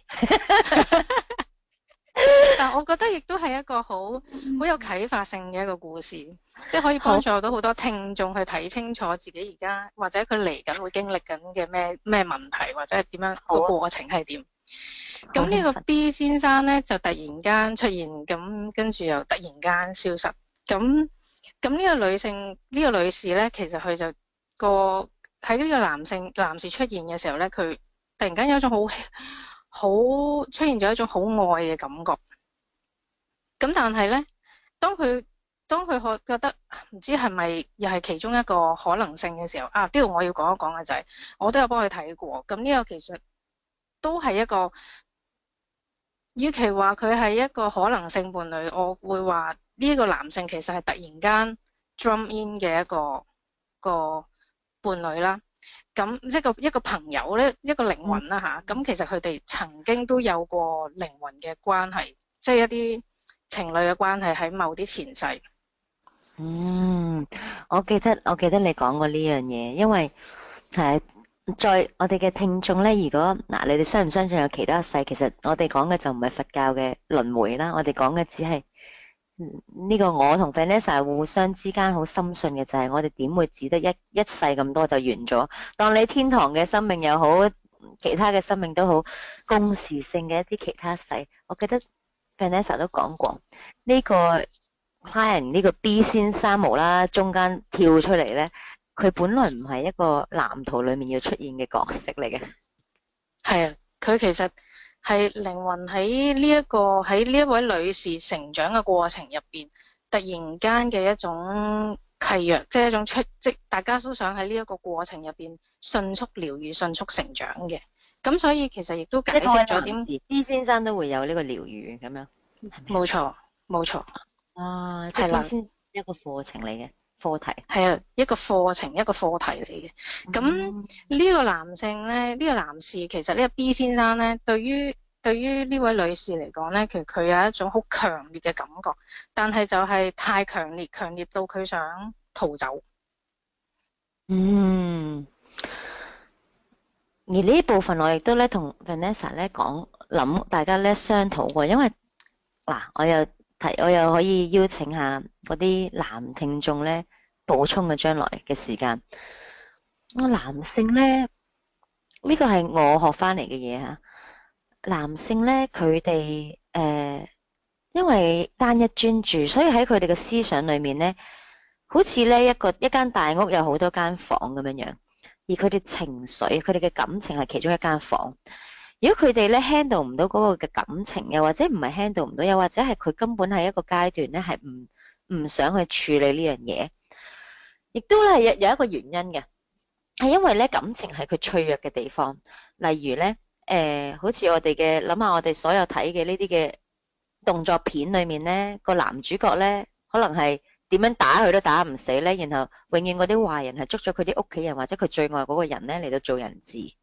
[SPEAKER 2] 但我覺得亦都係一個好有啟發性嘅一個故事，即係可以幫助到好多聽眾去睇清楚自己而家或者佢嚟緊會經歷緊嘅咩問題，或者係點樣個過程係點。咁呢個 B 先生咧就突然間出現，咁跟住又突然間消失。咁呢個女性呢個女士咧，其實佢就喺呢個男士出現嘅時候咧，佢突然間有一種好出現咗一種好愛嘅感覺。咁但係咧，當佢覺得唔知係咪又係其中一個可能性嘅時候，呢度我要講一講嘅就係，我都有幫佢睇過。咁呢個其實都係一個，與其話佢係一個可能性伴侶，我會話呢一個男性其實係突然間 drum in 嘅一個伴侶啦。咁一個朋友咧，一個靈魂啦吓。咁其實佢哋曾經都有過靈魂嘅關係，即係一啲情侶嘅關係喺某啲前世。
[SPEAKER 1] 我記得你講過呢樣嘢，因為在我哋嘅聽眾咧，如果嗱，你哋相唔相信有其他世？其實我哋講嘅就唔係佛教嘅輪迴啦，我哋講嘅只係呢個我同 Vanessa 互相之間好深信嘅就係，我哋點會只得一世咁多就完咗？當你天堂嘅生命又好，其他嘅生命都好，共時性嘅一啲其他世，我記得 Vanessa 都講過呢個 client 呢個 B 先生無啦啦中間跳出嚟咧。佢本來唔係一個藍圖裏面要出現嘅角色嚟嘅。
[SPEAKER 2] 係啊，佢其實係靈魂喺呢一位女士成長嘅過程入邊，突然間嘅一種契約，即係一種即大家都想喺呢一個過程入邊迅速療愈、迅速成長嘅。咁所以其實亦都解釋咗點
[SPEAKER 1] B 先生都會有呢個療愈咁樣。
[SPEAKER 2] 冇錯，冇錯。
[SPEAKER 1] 即係 B 先生一個課程嚟嘅。課題
[SPEAKER 2] 係啊，一個課程，一個課題嚟嘅。咁呢個男性咧，呢個男士其實呢個 B 先生咧，對於呢位女士嚟講咧，其實佢有一種好強烈嘅感覺，但係就係太強烈，強烈到佢想逃走。
[SPEAKER 1] 而呢一部分我亦都咧同 Vanessa 咧諗大家咧商討過，因為嗱，我又可以邀請下嗰啲男聽眾咧補充嘅將來嘅時間。男性咧，呢個係我學翻嚟嘅嘢吓。男性咧，佢哋因為單一專注，所以喺佢哋嘅思想裏面咧，好似咧一間大屋有好多間房咁樣樣。而佢哋情緒，佢哋嘅感情係其中一間房。如果佢哋咧 handle 唔到嗰個嘅感情，又或者唔係 handle 唔到，又或者係佢根本係一個階段咧，係唔想去處理呢樣嘢，亦都咧有一個原因嘅，係因為咧感情係佢脆弱嘅地方。例如咧，好似我哋嘅諗下，我哋所有睇嘅呢啲嘅動作片裏面咧，個男主角咧可能係點樣打佢都打唔死咧，然後永遠嗰啲壞人係捉咗佢啲屋企人或者佢最愛嗰個人咧嚟到做人質，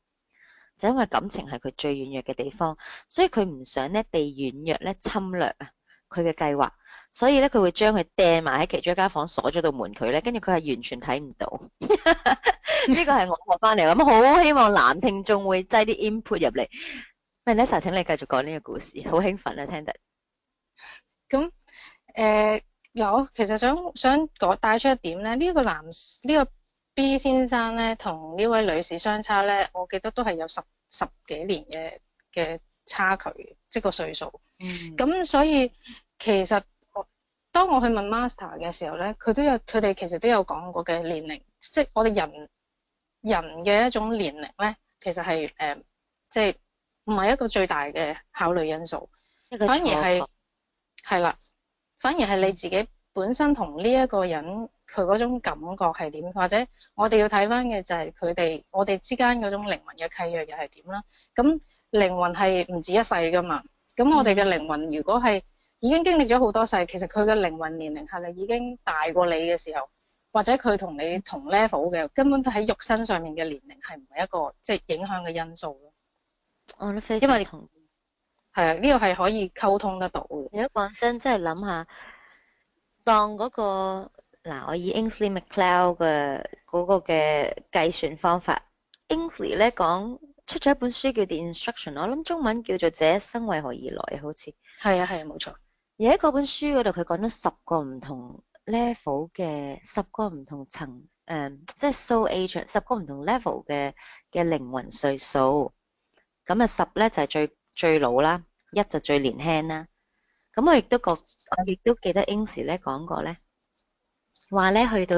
[SPEAKER 1] 就因為感情係佢最軟弱嘅地方，所以佢唔想咧被軟弱咧侵略啊佢嘅計劃，所以咧佢會將佢掟埋喺其中一間房鎖咗道門佢咧，跟住佢係完全睇唔到。呢個係我學翻嚟，咁好希望男聽眾會擠啲 input 入嚟。Vanessa，請你繼續講呢個故事，好興奮啊，聽得。
[SPEAKER 2] 咁嗱，我其實想帶出一點咧，呢個呢個 B 先生咧，同呢位女士相差咧，我記得都係有十幾年嘅差距，即個歲數。咁所以其實當我去問 Master 嘅時候咧，佢哋其實都有講過嘅年齡，即係我哋人嘅一種年齡咧，其實係即係唔係一個最大嘅考慮因素，反而係啦。反而係你自己本身同呢一個人佢嗰種感覺係點，或者我哋要睇翻嘅就係我哋之間嗰種靈魂嘅契約又係點啦。咁靈魂係唔止一世噶嘛，咁我哋嘅靈魂如果係已經經歷咗好多世，其實佢嘅靈魂年齡係咪已經大過你嘅時候，或者佢同你同 level 嘅，根本都喺肉身上面嘅年齡係唔係一個即係影響嘅因素咯。
[SPEAKER 1] 我都非常同意。
[SPEAKER 2] 係啊，呢個係可以溝通得到嘅。
[SPEAKER 1] 如果講真，真係諗下，當嗰個嗱，我以 Ainsley MacLeod 嘅嗰個嘅計算方法 ，Ainsley 咧講出咗一本書叫《The Instruction》，我諗中文叫做《這一生為何而來》，好似
[SPEAKER 2] 係啊，冇錯。
[SPEAKER 1] 而喺嗰本書嗰度，佢講咗10個唔同 level 嘅10個唔同層，即係 soul age 10個唔同 level 嘅靈魂歲數。咁啊10咧就係最老啦，1就最年輕啦。咁我亦都記得 Ainsley 咧講過咧，話咧去到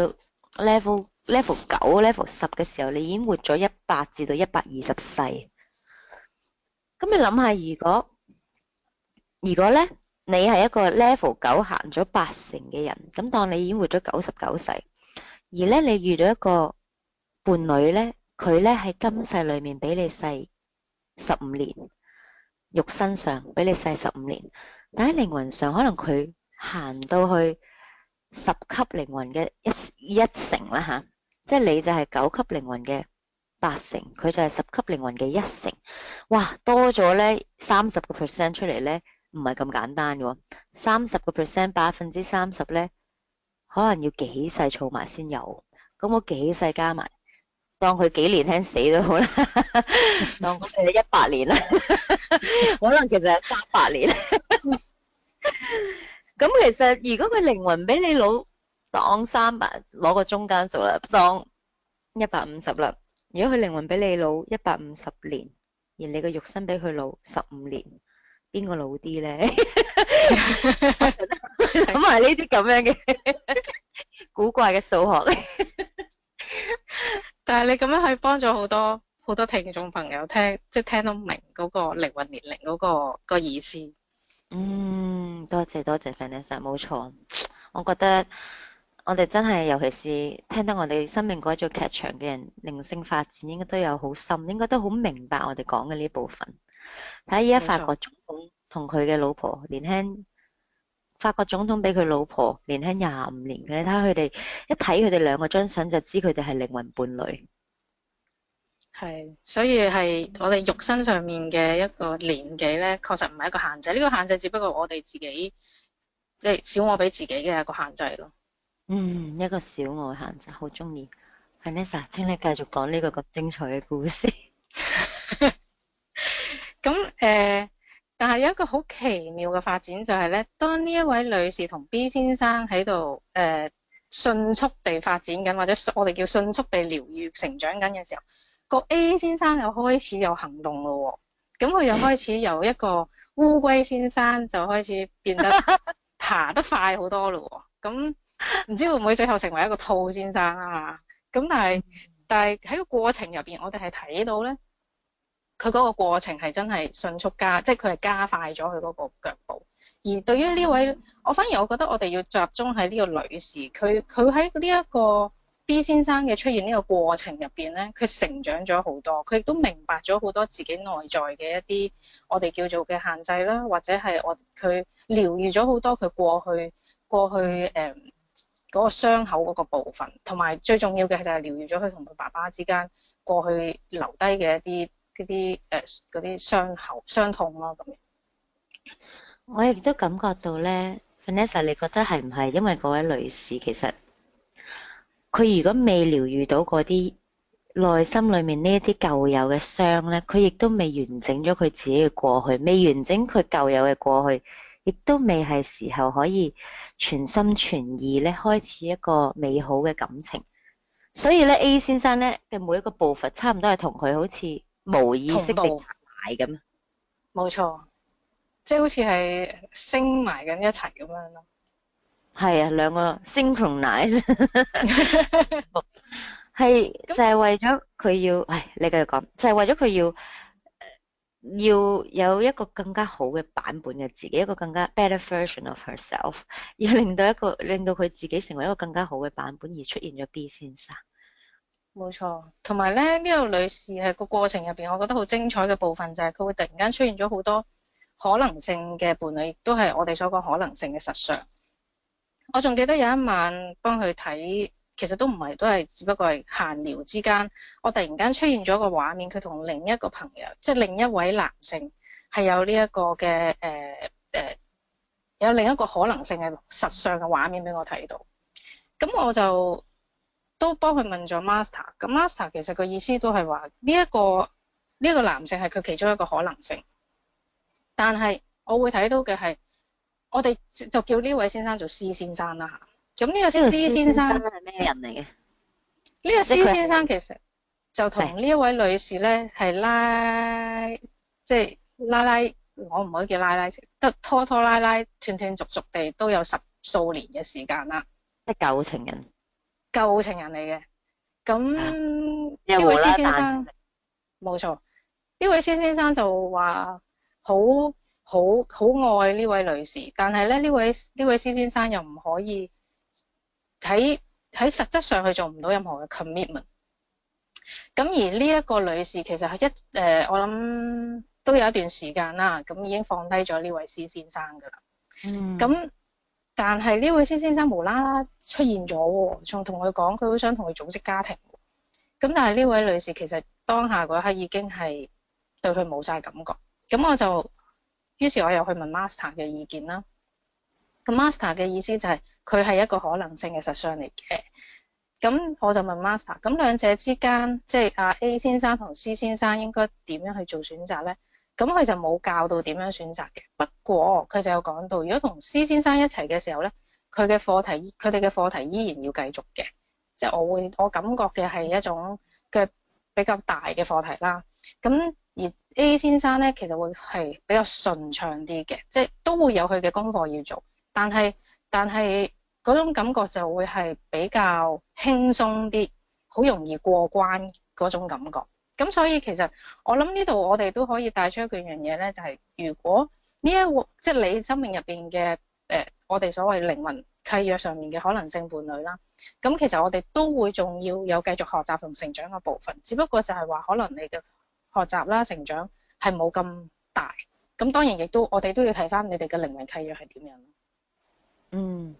[SPEAKER 1] level 9、level 10嘅時候，你已經活咗100至到120世。咁你諗下，如果咧你係一個 level 9行咗80嘅人，咁當你已經活咗99世，而咧你遇到一個伴侶咧，佢咧喺今世裏面比你細15年，肉身上比你細15年，但喺靈魂上可能佢行到去10級靈魂嘅一成啦吓，即係你就係9級靈魂嘅8成，佢就係10級靈魂嘅1成，哇，多咗咧30%出嚟咧，唔係咁簡單嘅喎，30%30%咧，可能要幾世儲埋先有，咁我幾世加埋，當佢幾年輕死都好啦，當佢係100年啦，可能其實係300年。咁其實如果佢靈魂比你老，當300，攞個中間數啦，當150啦。如果佢靈魂比你老150年，而你個肉身比佢老15年，邊個老啲咧？諗埋呢啲咁樣嘅古怪嘅數學。
[SPEAKER 2] 但係你咁樣可以幫咗好多好多聽眾朋友聽，即係聽到明嗰個靈魂年齡嗰個意思。
[SPEAKER 1] 多謝多謝 Vanessa，冇錯。我覺得我哋真係，尤其是聽得我哋生命改造劇場嘅人，靈性發展應該都有好深，應該都好明白我哋講嘅呢部分。睇下而家法國總統同佢嘅老婆年輕，法國總統比佢老婆年輕25年嘅，你睇下佢哋一睇佢哋兩個張相就知佢哋係靈魂伴侶。
[SPEAKER 2] 係，所以係我哋肉身上面嘅一個年紀咧，確實唔係一個限制。呢個限制只不過我哋自己，即係小我俾自己嘅一個限制咯。
[SPEAKER 1] 一個小我限制，好中意。Vanessa，請你繼續講呢個咁精彩嘅故事。
[SPEAKER 2] 咁但係有一個好奇妙嘅發展就係咧，當呢一位女士同 B 先生喺度迅速地發展緊，或者我哋叫迅速地療愈成長緊嘅時候，個 A 先生又開始有行動咯喎，咁佢又開始由一個烏龜先生就開始變得爬得快好多咯喎，咁唔知會唔會最後成為一個兔先生啊？咁但係喺個過程入邊，我哋係睇到咧，佢嗰個過程係真係迅速即係佢係加快咗佢嗰個腳步。而對於呢位，我反而我覺得我哋要集中喺呢個女士，佢喺呢一個 B 先生嘅出現呢個過程入邊咧，佢成長咗好多，佢亦都明白咗好多自己內在嘅一啲我哋叫做嘅限制啦，或者係佢療愈咗好多佢過去嗰個傷口嗰個部分，同埋最重要嘅就係療愈咗佢同佢爸爸之間過去留低嘅一啲嗰啲傷口傷痛咯咁樣。
[SPEAKER 1] 我亦都感覺到咧，Vanessa，你覺得係唔係因為嗰位女士其實佢如果未療愈到嗰啲內心裏面呢一啲舊有嘅傷咧，佢亦都未完整咗佢自己嘅過去，未完整佢舊有嘅過去，亦都未係時候可以全心全意咧開始一個美好嘅感情。所以咧 A 先生咧嘅每一個步伐差唔多係同佢好似無意識地行埋咁。
[SPEAKER 2] 冇錯。即係好似係升埋緊一齊咁樣咯。
[SPEAKER 1] 係啊，兩個 synchronize 係就係為咗佢要，你繼續講，就係為咗佢要有一個更加好嘅版本嘅自己，一個更加 better version of herself，要令到佢自己成為一個更加好嘅版本，而出現咗 B 先生。
[SPEAKER 2] 冇錯，同埋咧呢個女士係個過程入邊，我覺得好精彩嘅部分就係佢會突然間出現咗好多可能性嘅伴侶，亦都係我哋所講可能性嘅實相。我仲記得有一晚幫佢睇，其實都唔係，都係只不過係閒聊之間，我突然間出現咗個畫面，佢同另一個朋友，即係另一位男性，係有呢一個嘅有另一個可能性嘅實相嘅畫面俾我睇到。咁我就都幫佢問咗 Master，咁 Master 其實個意思都係話呢一個男性係佢其中一個可能性，但係我會睇到嘅係，我哋就叫呢位先生做 C 先生啦嚇。咁呢個 C 先生
[SPEAKER 1] 係咩人嚟嘅？
[SPEAKER 2] 呢個 C 先生其實就同呢一位女士咧係即係拉，我唔可以叫拉，得拖拉，斷斷續續地都有10數年嘅時間啦。
[SPEAKER 1] 即係舊情人。
[SPEAKER 2] 舊情人嚟嘅。咁呢位 C 先生冇錯。呢位施先生就話好好愛呢位女士，但係咧呢位施先生又唔可以喺實質上去做唔到任何嘅 commitment。咁而呢一個女士其實係我諗都有一段時間啦，咁已經放低咗呢位施先生噶啦。咁但係呢位施先生無啦啦出現咗喎，仲同佢講佢好想同佢組織家庭。咁但係呢位女士其實當下嗰刻已經係對佢冇晒感覺。咁於是我又去問 Master 嘅意見啦。咁 Master 嘅意思就係佢係一個可能性嘅實相嚟嘅。咁我就問 Master， 咁兩者之間，即係阿 A 先生同 C 先生應該點樣去做選擇呢？咁佢就冇教到點樣選擇嘅。不過佢就有講到，如果同 C 先生一齊嘅時候呢，佢哋嘅課題依然要繼續嘅。即係我感覺嘅係一種嘅比較大嘅課題啦。咁而 A 先生呢，其實會係比較順暢啲嘅，即係都會有佢嘅功課要做，但係嗰種感覺就會係比較輕鬆啲，好容易過關嗰種感覺。咁所以其實我諗呢度我哋都可以帶出一樣嘢咧，就係如果呢一個即係你生命入邊嘅我哋所謂靈魂契約上面嘅可能性伴侶啦，咁其實我哋都會仲要有繼續學習同成長嘅部分，只不過就係話可能你嘅學習啦、成長係冇咁大。咁當然亦都我哋都要睇翻你哋嘅靈魂契約係點樣。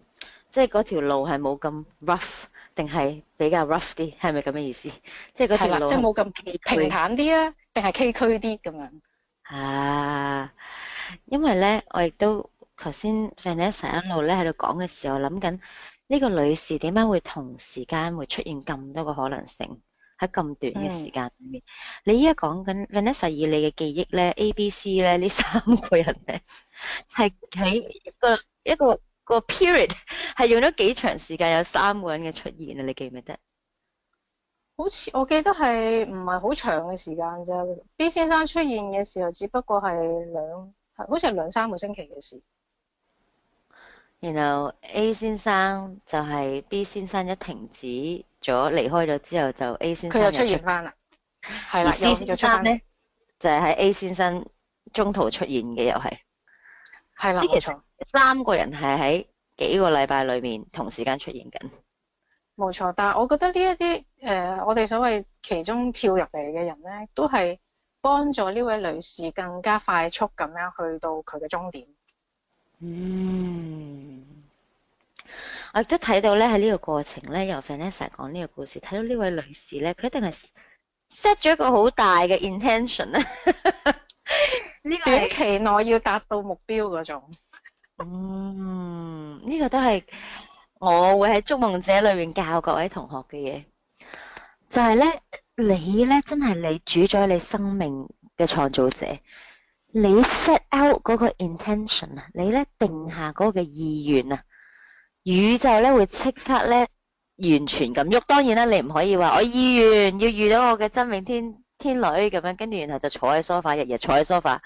[SPEAKER 1] 即係嗰條路係冇咁 rough，定係比較 rough 啲？係咪咁嘅意思？即係嗰條路
[SPEAKER 2] 即係冇咁平坦啲啊，定係崎嶇啲咁樣？
[SPEAKER 1] 因為咧，我亦都頭先 Vanessa 一路咧喺度講嘅時候，諗緊呢個女士點解會同時間會出現咁多個可能性喺咁短嘅時間裏面？你依家講緊 Vanessa 以你嘅記憶咧，A、B、C 咧呢三個人咧係喺一個 period 係用咗幾長時間有三個人嘅出現啊？你記唔記得？
[SPEAKER 2] 好似我記得係唔係好長嘅時間啫。B 先生出現嘅時候，只不過係好似係2-3個星期嘅事。
[SPEAKER 1] 然後 A 先生就係 B 先生一停止咗離開咗之後，就 A 先生
[SPEAKER 2] 佢又出現翻啦。係啦，
[SPEAKER 1] 而 C 先生咧就係喺 A 先生中途出現嘅，又係
[SPEAKER 2] 啦，
[SPEAKER 1] 即係其實三個人係喺幾個禮拜裏面同時間出現緊。
[SPEAKER 2] 冇錯，但係我覺得呢一啲我哋所謂其中跳入嚟嘅人咧，都係幫助呢位女士更加快速咁樣去到佢嘅終點。
[SPEAKER 1] 我亦都睇到咧喺呢個過程咧，由 Vanessa 講呢個故事，睇到呢位女士咧，佢一定係 set 咗一個好大嘅 intention 啊！
[SPEAKER 2] 短期內要達到目標嗰種。
[SPEAKER 1] 呢個都係我會喺築夢者裏面教各位同學嘅嘢，就係咧，你咧真係你主宰你生命嘅創造者，你 set out 嗰個 intention 啊，你咧定下嗰個嘅意願啊，宇宙咧會即刻咧完全咁喐。當然啦，你唔可以話我意願要遇到我嘅真命天女咁樣，跟住然後就坐喺 sofa，日日坐喺 sofa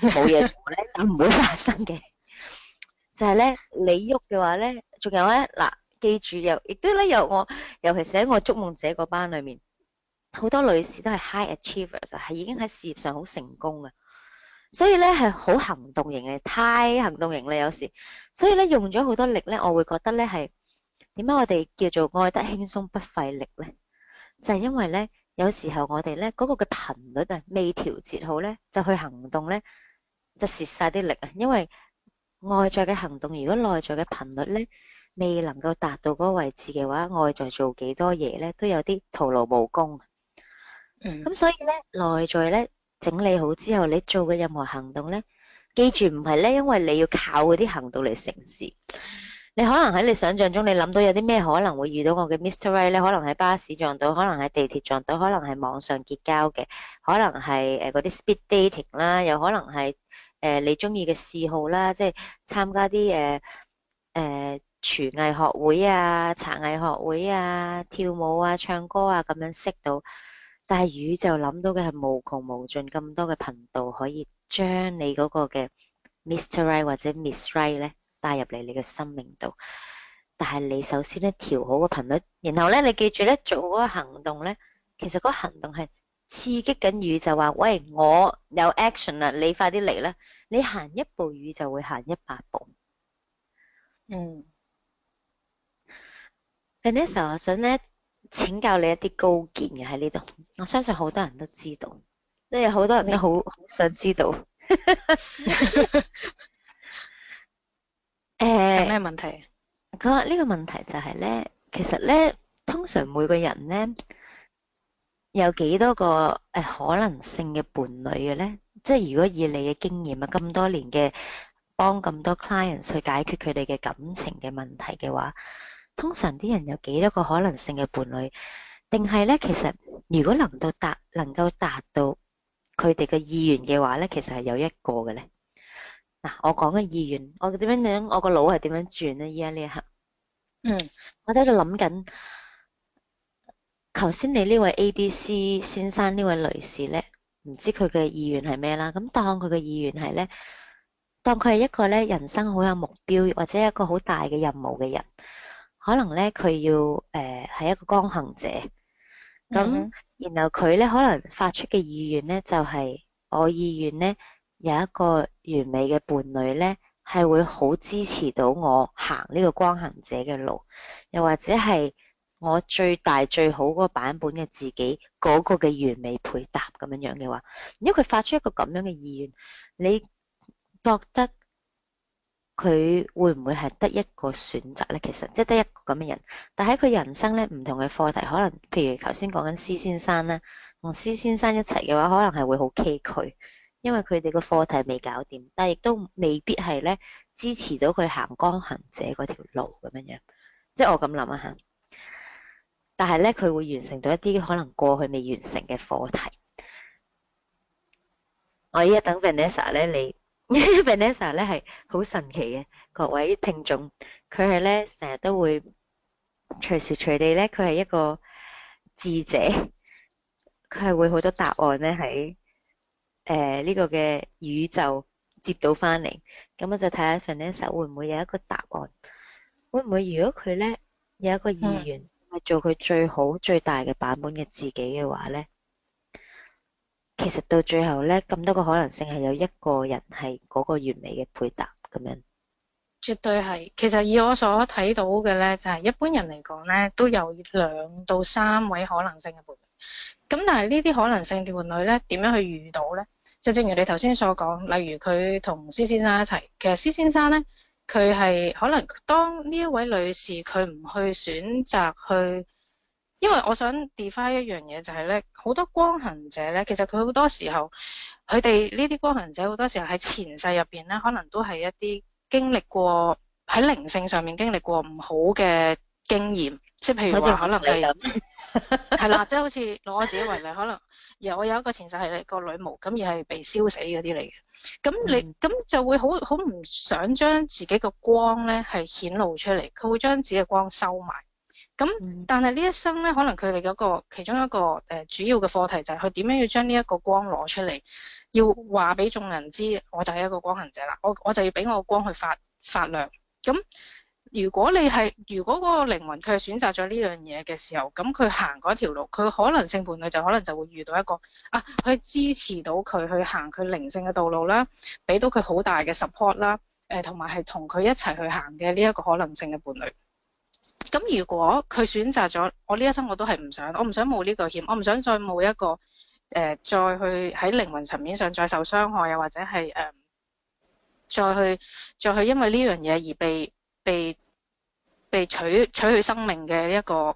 [SPEAKER 1] 冇嘢做咧，就唔會發生嘅。就係咧，你喐嘅話咧，仲有咧嗱，記住亦都咧有我，尤其是喺我築夢者嗰班裏面，好多女士都係 high achievers，係已經喺事業上好成功嘅，所以咧係好行動型嘅，太行動型啦有時，所以咧用咗好多力咧，我會覺得咧係點解我哋叫做愛得輕鬆不費力咧？就係因為咧有時候我哋咧嗰個嘅頻率啊未調節好咧，就去行動咧就蝕晒啲力啊，因為外在嘅行動，如果內在嘅頻率咧未能夠達到嗰個位置嘅話，外在做幾多嘢咧都有啲徒勞無功。咁所以咧內在咧整理好之後，你做嘅任何行動咧，記住唔係咧，因為你要靠嗰啲行動嚟成事。你可能喺你想象中，你諗到有啲咩可能會遇到我嘅 Mr. Right 咧？可能喺巴士撞到，可能喺地鐵撞到，可能係網上結交嘅，可能係嗰啲 speed dating 啦，又可能係你中意嘅嗜好啦，即係參加啲廚藝學會啊、茶藝學會啊、跳舞啊、唱歌啊咁樣識到。但係宇宙諗到嘅係無窮無盡咁多嘅頻道，可以將你嗰個嘅 Mr. Right 或者 Miss Right 咧帶入嚟你嘅生命度。但係你首先咧調好個頻率，然後咧你記住咧做嗰個行動咧，其實嗰個行動係刺激緊宇宙話：喂，我有 action 啦，你快啲嚟啦！你行一步，宇宙會行100步。
[SPEAKER 2] 嗯，Vanessa，
[SPEAKER 1] 我想咧請教你一啲高見嘅喺呢度，我相信好多人都知道，即係好多人都
[SPEAKER 2] 你
[SPEAKER 1] 好想知道。
[SPEAKER 2] 係
[SPEAKER 1] 誒，
[SPEAKER 2] 咩問題？
[SPEAKER 1] 佢話呢個問題就係咧，其實咧，通常每個人咧有幾多個可能性嘅伴侶嘅咧？即係如果以你嘅經驗啊，咁多年嘅幫咁多 clients 去解決佢哋嘅感情嘅問題嘅話，通常啲人有幾多個可能性嘅伴侶？定係咧，其實如果能夠達到佢哋嘅意願嘅話咧，其實係有一個嘅咧。嗱，我講嘅意願，我點樣樣，我個腦係點樣轉咧？依家呢一刻，
[SPEAKER 2] 嗯
[SPEAKER 1] 我喺度諗緊，頭先你呢位 ABC 先生呢位女士咧，唔知佢嘅意願係咩啦？咁當佢嘅意願係咧，當佢係一個咧人生好有目標或者一個好大嘅任務嘅人，可能咧佢要係一個光行者。咁，
[SPEAKER 2] 嗯哼，
[SPEAKER 1] 然後佢咧可能發出嘅意願咧，就係我意願咧有一個完美嘅伴侶咧，係會好支持到我行呢個光行者嘅路，又或者係我最大最好嗰個版本嘅自己嗰個嘅完美配搭咁樣樣嘅話，如果佢發出一個咁樣嘅意願，你覺得佢會唔會係得一個選擇咧？其實即係得一個咁嘅人，但喺佢人生咧唔同嘅課題，可能譬如頭先講緊施先生啦，同施先生一齊嘅話，可能係會好崎嶇，因為佢哋個課題未搞掂，但係亦都未必係咧支持到佢行光行者嗰條路咁樣樣，即係我咁諗啊吓。但係咧，佢會完成到一啲可能過去未完成嘅課題。我依家等 Vanessa 咧，你 Vanessa 咧係好神奇嘅，各位聽眾，佢係咧成日都會隨時隨地咧，佢係一個智者，佢係會好多答案咧喺呢個嘅宇宙接到翻嚟。咁我就睇下 Vanessa 會唔會有一個答案，會唔會如果佢咧有一個意
[SPEAKER 2] 嗯。
[SPEAKER 1] 願係做佢最好最大嘅版本嘅自己嘅話咧？其實到最後咧，咁多個可能性係有一個人係嗰個完美嘅配搭咁樣。
[SPEAKER 2] 絕對係，其實以我所睇到嘅咧，就係一般人嚟講咧，都有2到3位可能性嘅伴侶。咁但係呢啲可能性嘅伴侶咧，點樣去遇到咧？就正如你頭先所講，例如佢同施先生一齊，其實施先生咧，佢係可能當呢一位女士佢唔去選擇去，因為我想 define 一樣嘢就係咧，好多光行者咧，其實佢好多時候，佢哋呢啲光行者好多時候喺前世入邊咧，可能都係一啲經歷過喺靈性上面經歷過唔好嘅經驗，即係譬如
[SPEAKER 1] 好似
[SPEAKER 2] 話可能係。
[SPEAKER 1] 你咁，
[SPEAKER 2] 係啦，即係好似攞我自己為例，可能我有一個前世係個女巫，咁而係被燒死嗰啲嚟嘅。咁你
[SPEAKER 1] 嗯
[SPEAKER 2] 咁就會好唔想將自己個光咧係顯露出嚟，佢會將自己嘅光收埋。咁
[SPEAKER 1] 嗯
[SPEAKER 2] 但係呢一生咧，可能佢哋嗰個其中一個主要嘅課題就係佢點樣要將呢一個光攞出嚟，要話俾眾人知，我就係一個光行者啦，我就要俾我個光去發亮。咁如果嗰個靈魂佢係選擇咗呢樣嘢嘅時候，咁佢行嗰條路，佢可能性伴侶就可能就會遇到一個去支持到佢去行佢靈性嘅道路啦，俾到佢好大嘅 support 啦，同埋係同佢一齊去行嘅呢一個可能性嘅伴侶。咁如果佢選擇咗我呢一生我都係唔想，我唔想冒呢個險，我唔想再冒一個再去喺靈魂層面上再受傷害啊，或者係再去因為呢樣嘢而被被取去生命嘅一個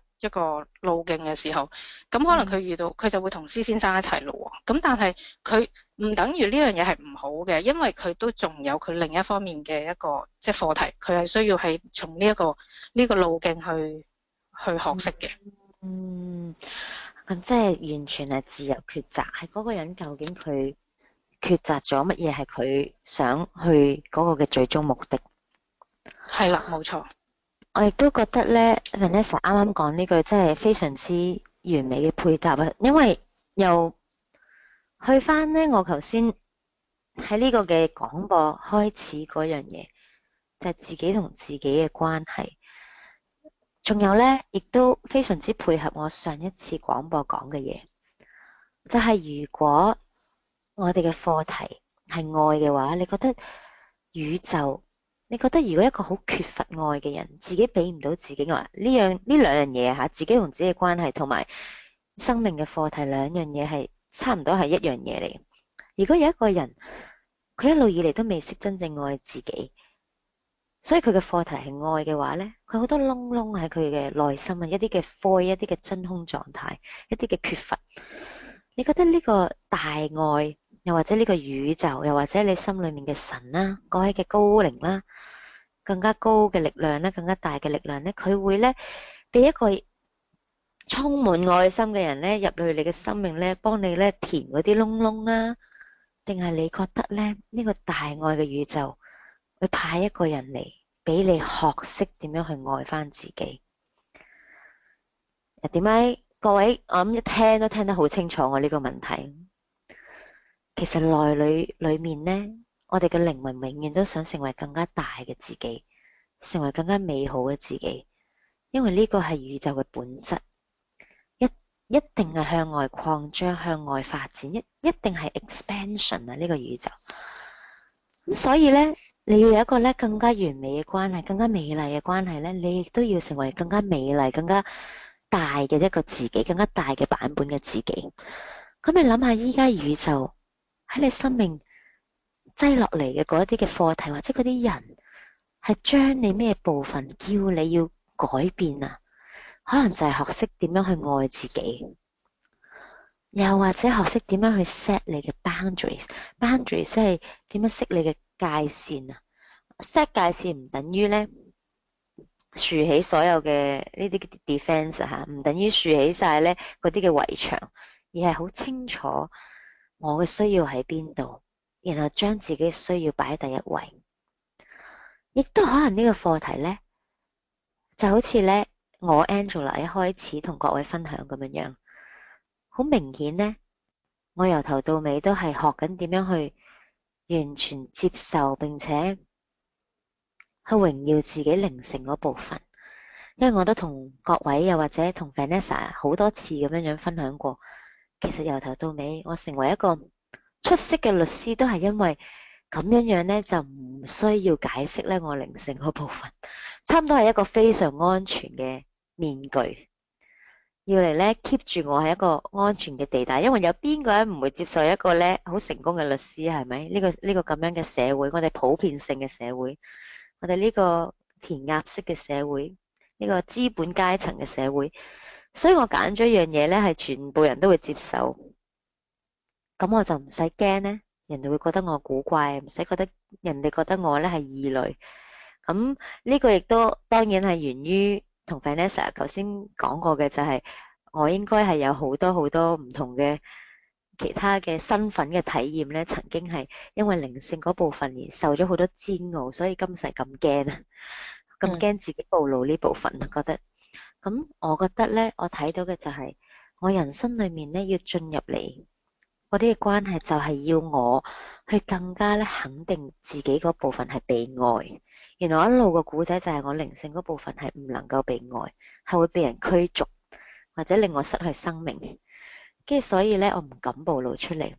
[SPEAKER 2] 路徑嘅時候，咁可能佢遇到佢就會同施先生一齊咯喎。咁但係佢唔等於呢樣嘢係唔好嘅，因為佢都仲有佢另一方面嘅一個即係課題，佢係需要係從呢個路徑去學識嘅。
[SPEAKER 1] 嗯，咁即係完全係自由抉擇，係嗰個人究竟佢抉擇咗乜嘢係佢想去嗰個嘅最終目的。
[SPEAKER 2] 係啦，冇錯。
[SPEAKER 1] 我亦都覺得咧，Vanessa 啱啱講呢句真係非常之完美嘅配搭啊！因為又去翻咧，我頭先喺呢個嘅廣播開始嗰樣嘢，就係自己同自己嘅關係。仲有咧，亦都非常之配合我上一次廣播講嘅嘢，就係如果我哋嘅課題係愛嘅話，你覺得宇宙，你覺得如果一個好缺乏愛嘅人，自己俾唔到自己愛，呢兩樣嘢吓，自己同自己嘅關係同埋生命嘅課題兩樣嘢係差唔多係一樣嘢嚟。如果有一個人，佢一路以嚟都未識真正愛自己，所以佢嘅課題係愛嘅話咧，佢好多窿窿喺佢嘅內心啊，一啲嘅 void，一啲嘅真空狀態，一啲嘅缺乏。你覺得呢個大愛，又或者呢個宇宙，又或者你心裏面嘅神啦，各位嘅高靈啦，更加高嘅力量咧，更加大嘅力量咧，佢會咧俾一個充滿愛心嘅人咧入去你嘅生命咧，幫你咧填嗰啲窿窿啊？定係你覺得咧呢個大愛嘅宇宙會派一個人嚟俾你學識點樣去愛翻自己？點解各位我諗一聽都聽得好清楚我呢個問題？其實內裏面呢，我哋嘅靈魂永遠都想成為更加大嘅自己，成為更加美好嘅自己，因為呢個係宇宙嘅本質，一定係向外擴張、向外發展，一定係 expansion 啊！呢個宇宙。咁所以呢，你要有一個咧更加完美嘅關係，更加美麗嘅關係咧，你亦都要成為更加美麗、更加大嘅一個自己，更加大嘅版本嘅自己。咁你諗下，依家宇宙喺你生命擠落嚟嘅嗰一啲嘅課題，或者嗰啲人，係將你咩部分叫你要改變啊？可能就係學識點樣去愛自己，又或者學識點樣去 set 你嘅 boundaries。boundaries 即係點樣識你嘅界線啊？set 界線唔等於咧豎起所有嘅呢啲 defense 吓，唔等於豎起晒咧嗰啲嘅圍牆，而係好清楚我嘅需要喺邊度，然後將自己嘅需要擺喺第一位。亦都可能呢個課題咧，就好似咧我 Angela 一開始同各位分享咁樣樣，好明顯咧，我由頭到尾都係學緊點樣去完全接受，並且去榮耀自己靈性嗰部分。因為我都同各位又或者同 Vanessa 好多次咁樣樣分享過，其實由頭到尾，我成為一個出色嘅律師，都係因為咁樣樣咧，就唔需要解釋咧我靈性嗰部分，差唔多係一個非常安全嘅面具，要嚟咧 keep 住我係一個安全嘅地帶。因為有邊個人唔會接受一個咧好成功嘅律師，係咪？呢個咁樣嘅社會，我哋普遍性嘅社會，我哋呢個填鴨式嘅社會，呢個資本階層嘅社會，所以我揀咗一樣嘢咧，係全部人都會接受，咁我就唔使驚咧，人哋會覺得我古怪，唔使覺得人哋覺得我咧係異類。咁呢個亦都當然係源於同 Vanessa 頭先講過嘅，就係我應該係有好多好多唔同嘅其他嘅身份嘅體驗咧，曾經係因為靈性嗰部分而受咗好多煎熬，所以今世咁驚啊，咁驚自己暴露呢部分啊，覺得。咁我覺得咧，我睇到嘅就係我人生裏面咧要進入嚟嗰啲嘅關係，就係要我去更加咧肯定自己嗰部分係被愛。原來我一路個古仔就係我靈性嗰部分係唔能夠被愛，係會被人驅逐或者令我失去生命。跟住所以咧，我唔敢暴露出嚟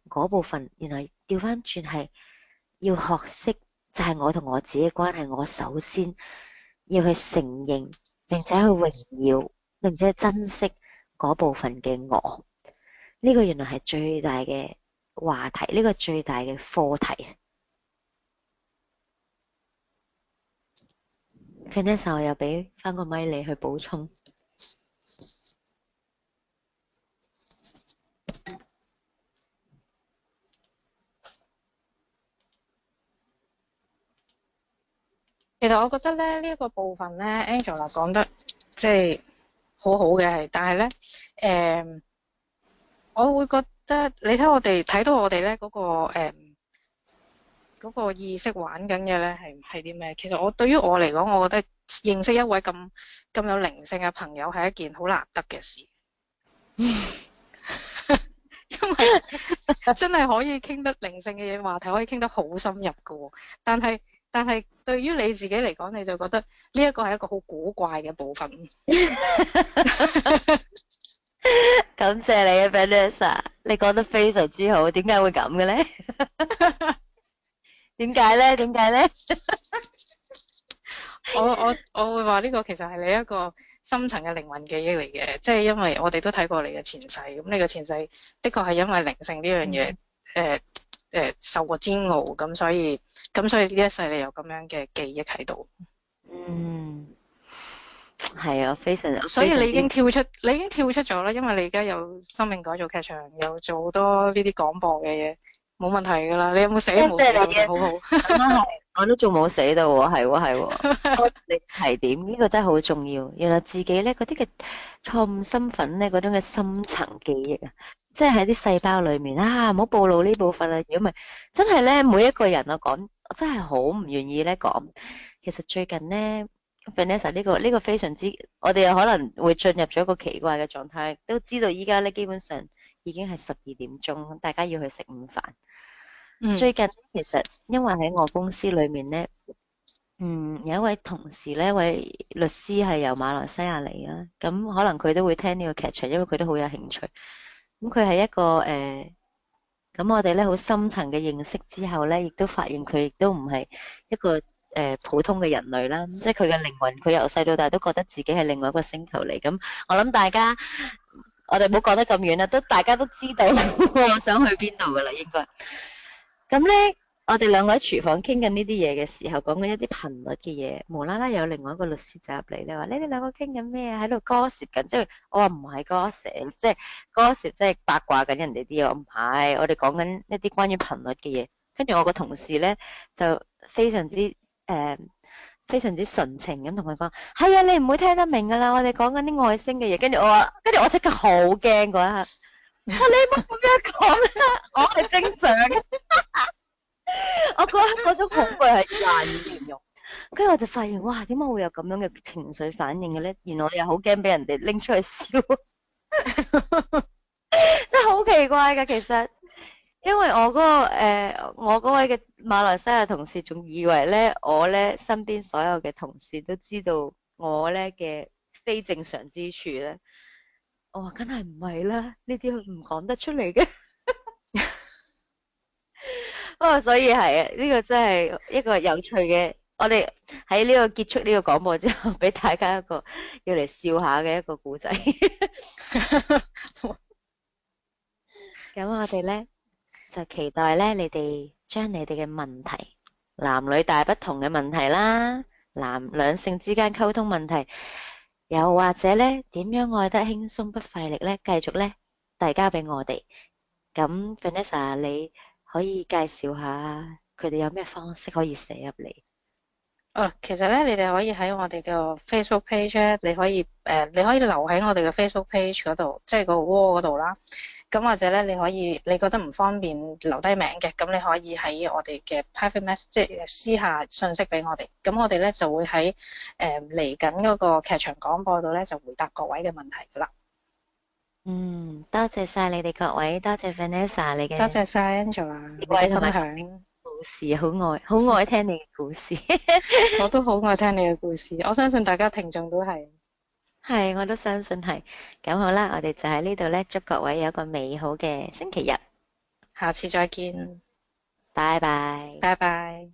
[SPEAKER 1] 嗰部分。原來調翻轉係要學識，就係我同我自己嘅關係，我首先要去承認，並且去榮耀，並且珍惜嗰部分嘅我。呢個原來係最大嘅話題，呢個最大嘅課題。Vanessa，我又俾翻個咪你去補充。
[SPEAKER 2] 其實我覺得咧呢一個部分咧，Angela 講得即係好好嘅係，但係咧我會覺得你睇我哋睇到我哋咧嗰個意識玩緊嘅咧係啲咩？其實對於我嚟講，我覺得認識一位咁有靈性嘅朋友係一件好難得嘅事，因為真係可以傾得靈性嘅嘢話題，可以傾得好深入㗎喎。但係對於你自己嚟講，你就覺得呢一個係一個好古怪嘅部分。
[SPEAKER 1] 感謝你啊，Vanessa，你講得非常之好。點解會咁嘅咧？點解咧？點解咧？
[SPEAKER 2] 我會話呢個其實係你一個深層嘅靈魂記憶嚟嘅，即係因為我哋都睇過你嘅前世，咁你嘅前世的確係因為靈性呢樣嘢，誒受過煎熬，咁所以呢一世你有咁樣嘅記憶喺度，
[SPEAKER 1] 嗯，係啊，非常
[SPEAKER 2] 所以你已經
[SPEAKER 1] 非常之
[SPEAKER 2] 跳出咗啦，因為你而家有生命改造劇場，又做好多呢啲廣播嘅嘢，冇問題噶啦。你有冇死都冇死到，
[SPEAKER 1] 多謝你嘅，
[SPEAKER 2] 好好。
[SPEAKER 1] 咁啊係，我都仲冇死到喎，係喎係喎，多謝你提點，呢個真係好重要。原來自己咧嗰啲嘅錯誤身份咧，嗰種嘅深層記憶啊，即係喺啲細胞裏面啊，唔好暴露呢部分啊，如果唔係真係咧，每一個人我講，我真係好唔願意咧講。其實最近咧，Vanessa 呢個非常之，我哋有可能會進入咗一個奇怪嘅狀態，都知道依家咧基本上已經係12點鐘，大家要去食午飯。最近其實因為喺我公司裏面咧，有一位同事咧，一位律師係由馬來西亞嚟啦，咁可能佢都會聽呢個劇場，因為佢都好有興趣。咁佢係一個咁我哋咧好深層嘅認識之後咧，亦都發現佢亦都唔係一個普通嘅人類啦，即係佢嘅靈魂，佢由細到大都覺得自己係另外一個星球嚟。咁我諗大家，我哋唔好講得咁遠啦，大家都知道我想去邊度噶啦，應該。咁咧，我哋兩個喺廚房傾緊呢啲嘢嘅時候，講緊一啲頻率嘅嘢，無啦啦有另外一個律師走入嚟咧，話你哋兩個傾緊咩啊？喺度 gossip 緊，即係我話唔係 gossip，即係 gossip，即係八卦緊人哋啲嘢。我唔係，我哋講緊一啲關於頻率嘅嘢。跟住我個同事咧就非常之純情咁同佢講：係啊，你唔會聽得明噶啦，我哋講緊啲外星嘅嘢。跟住我即刻好驚嗰一刻。你唔好咁樣講啦，我係正常嘅。我覺得嗰種恐懼係難以形容。跟住我就發現，哇，點解會有咁樣嘅情緒反應嘅咧？原來我又好驚俾人哋拎出去笑，真係好奇怪噶。其實，因為我嗰位嘅馬來西亞同事仲以為咧，我咧身邊所有嘅同事都知道我咧嘅非正常之處咧。我話梗係唔係啦，呢啲佢唔講得出嚟嘅。所以係啊，呢個真係一個有趣嘅。我哋喺呢個結束呢個廣播之後，俾大家一個要嚟笑下嘅一個故仔。咁我哋咧就期待咧，你哋將你哋嘅問題，男女大不同嘅問題啦，兩性之間溝通問題，又或者咧點樣愛得輕鬆不費力咧，繼續咧遞交俾我哋。咁 Vanessa，你可以介紹下佢哋有咩方式可以寫入嚟？
[SPEAKER 2] 其實咧，你哋可以喺我哋嘅 Facebook page 咧，你可以留喺我哋嘅 Facebook page 嗰度，即係個窩嗰度啦。咁或者咧，你覺得唔方便留低名嘅，咁你可以喺我哋嘅 private message，即係私下信息俾我哋。咁我哋咧就會喺嚟緊嗰個劇場廣播度咧，就回答各位嘅問題噶啦。
[SPEAKER 1] 多謝晒你哋各位，多謝 Vanessa 你嘅，
[SPEAKER 2] 多謝晒 Angela 你
[SPEAKER 1] 嘅
[SPEAKER 2] 嘅分享。
[SPEAKER 1] 故事，好愛聽你嘅故事。
[SPEAKER 2] 我都好愛聽你嘅故事，我相信大家聽眾都係。
[SPEAKER 1] 係，我都相信係。咁好啦，我哋就喺呢度咧，祝各位有一個美好嘅星期日。
[SPEAKER 2] 下次再見。
[SPEAKER 1] 拜拜。
[SPEAKER 2] 拜拜。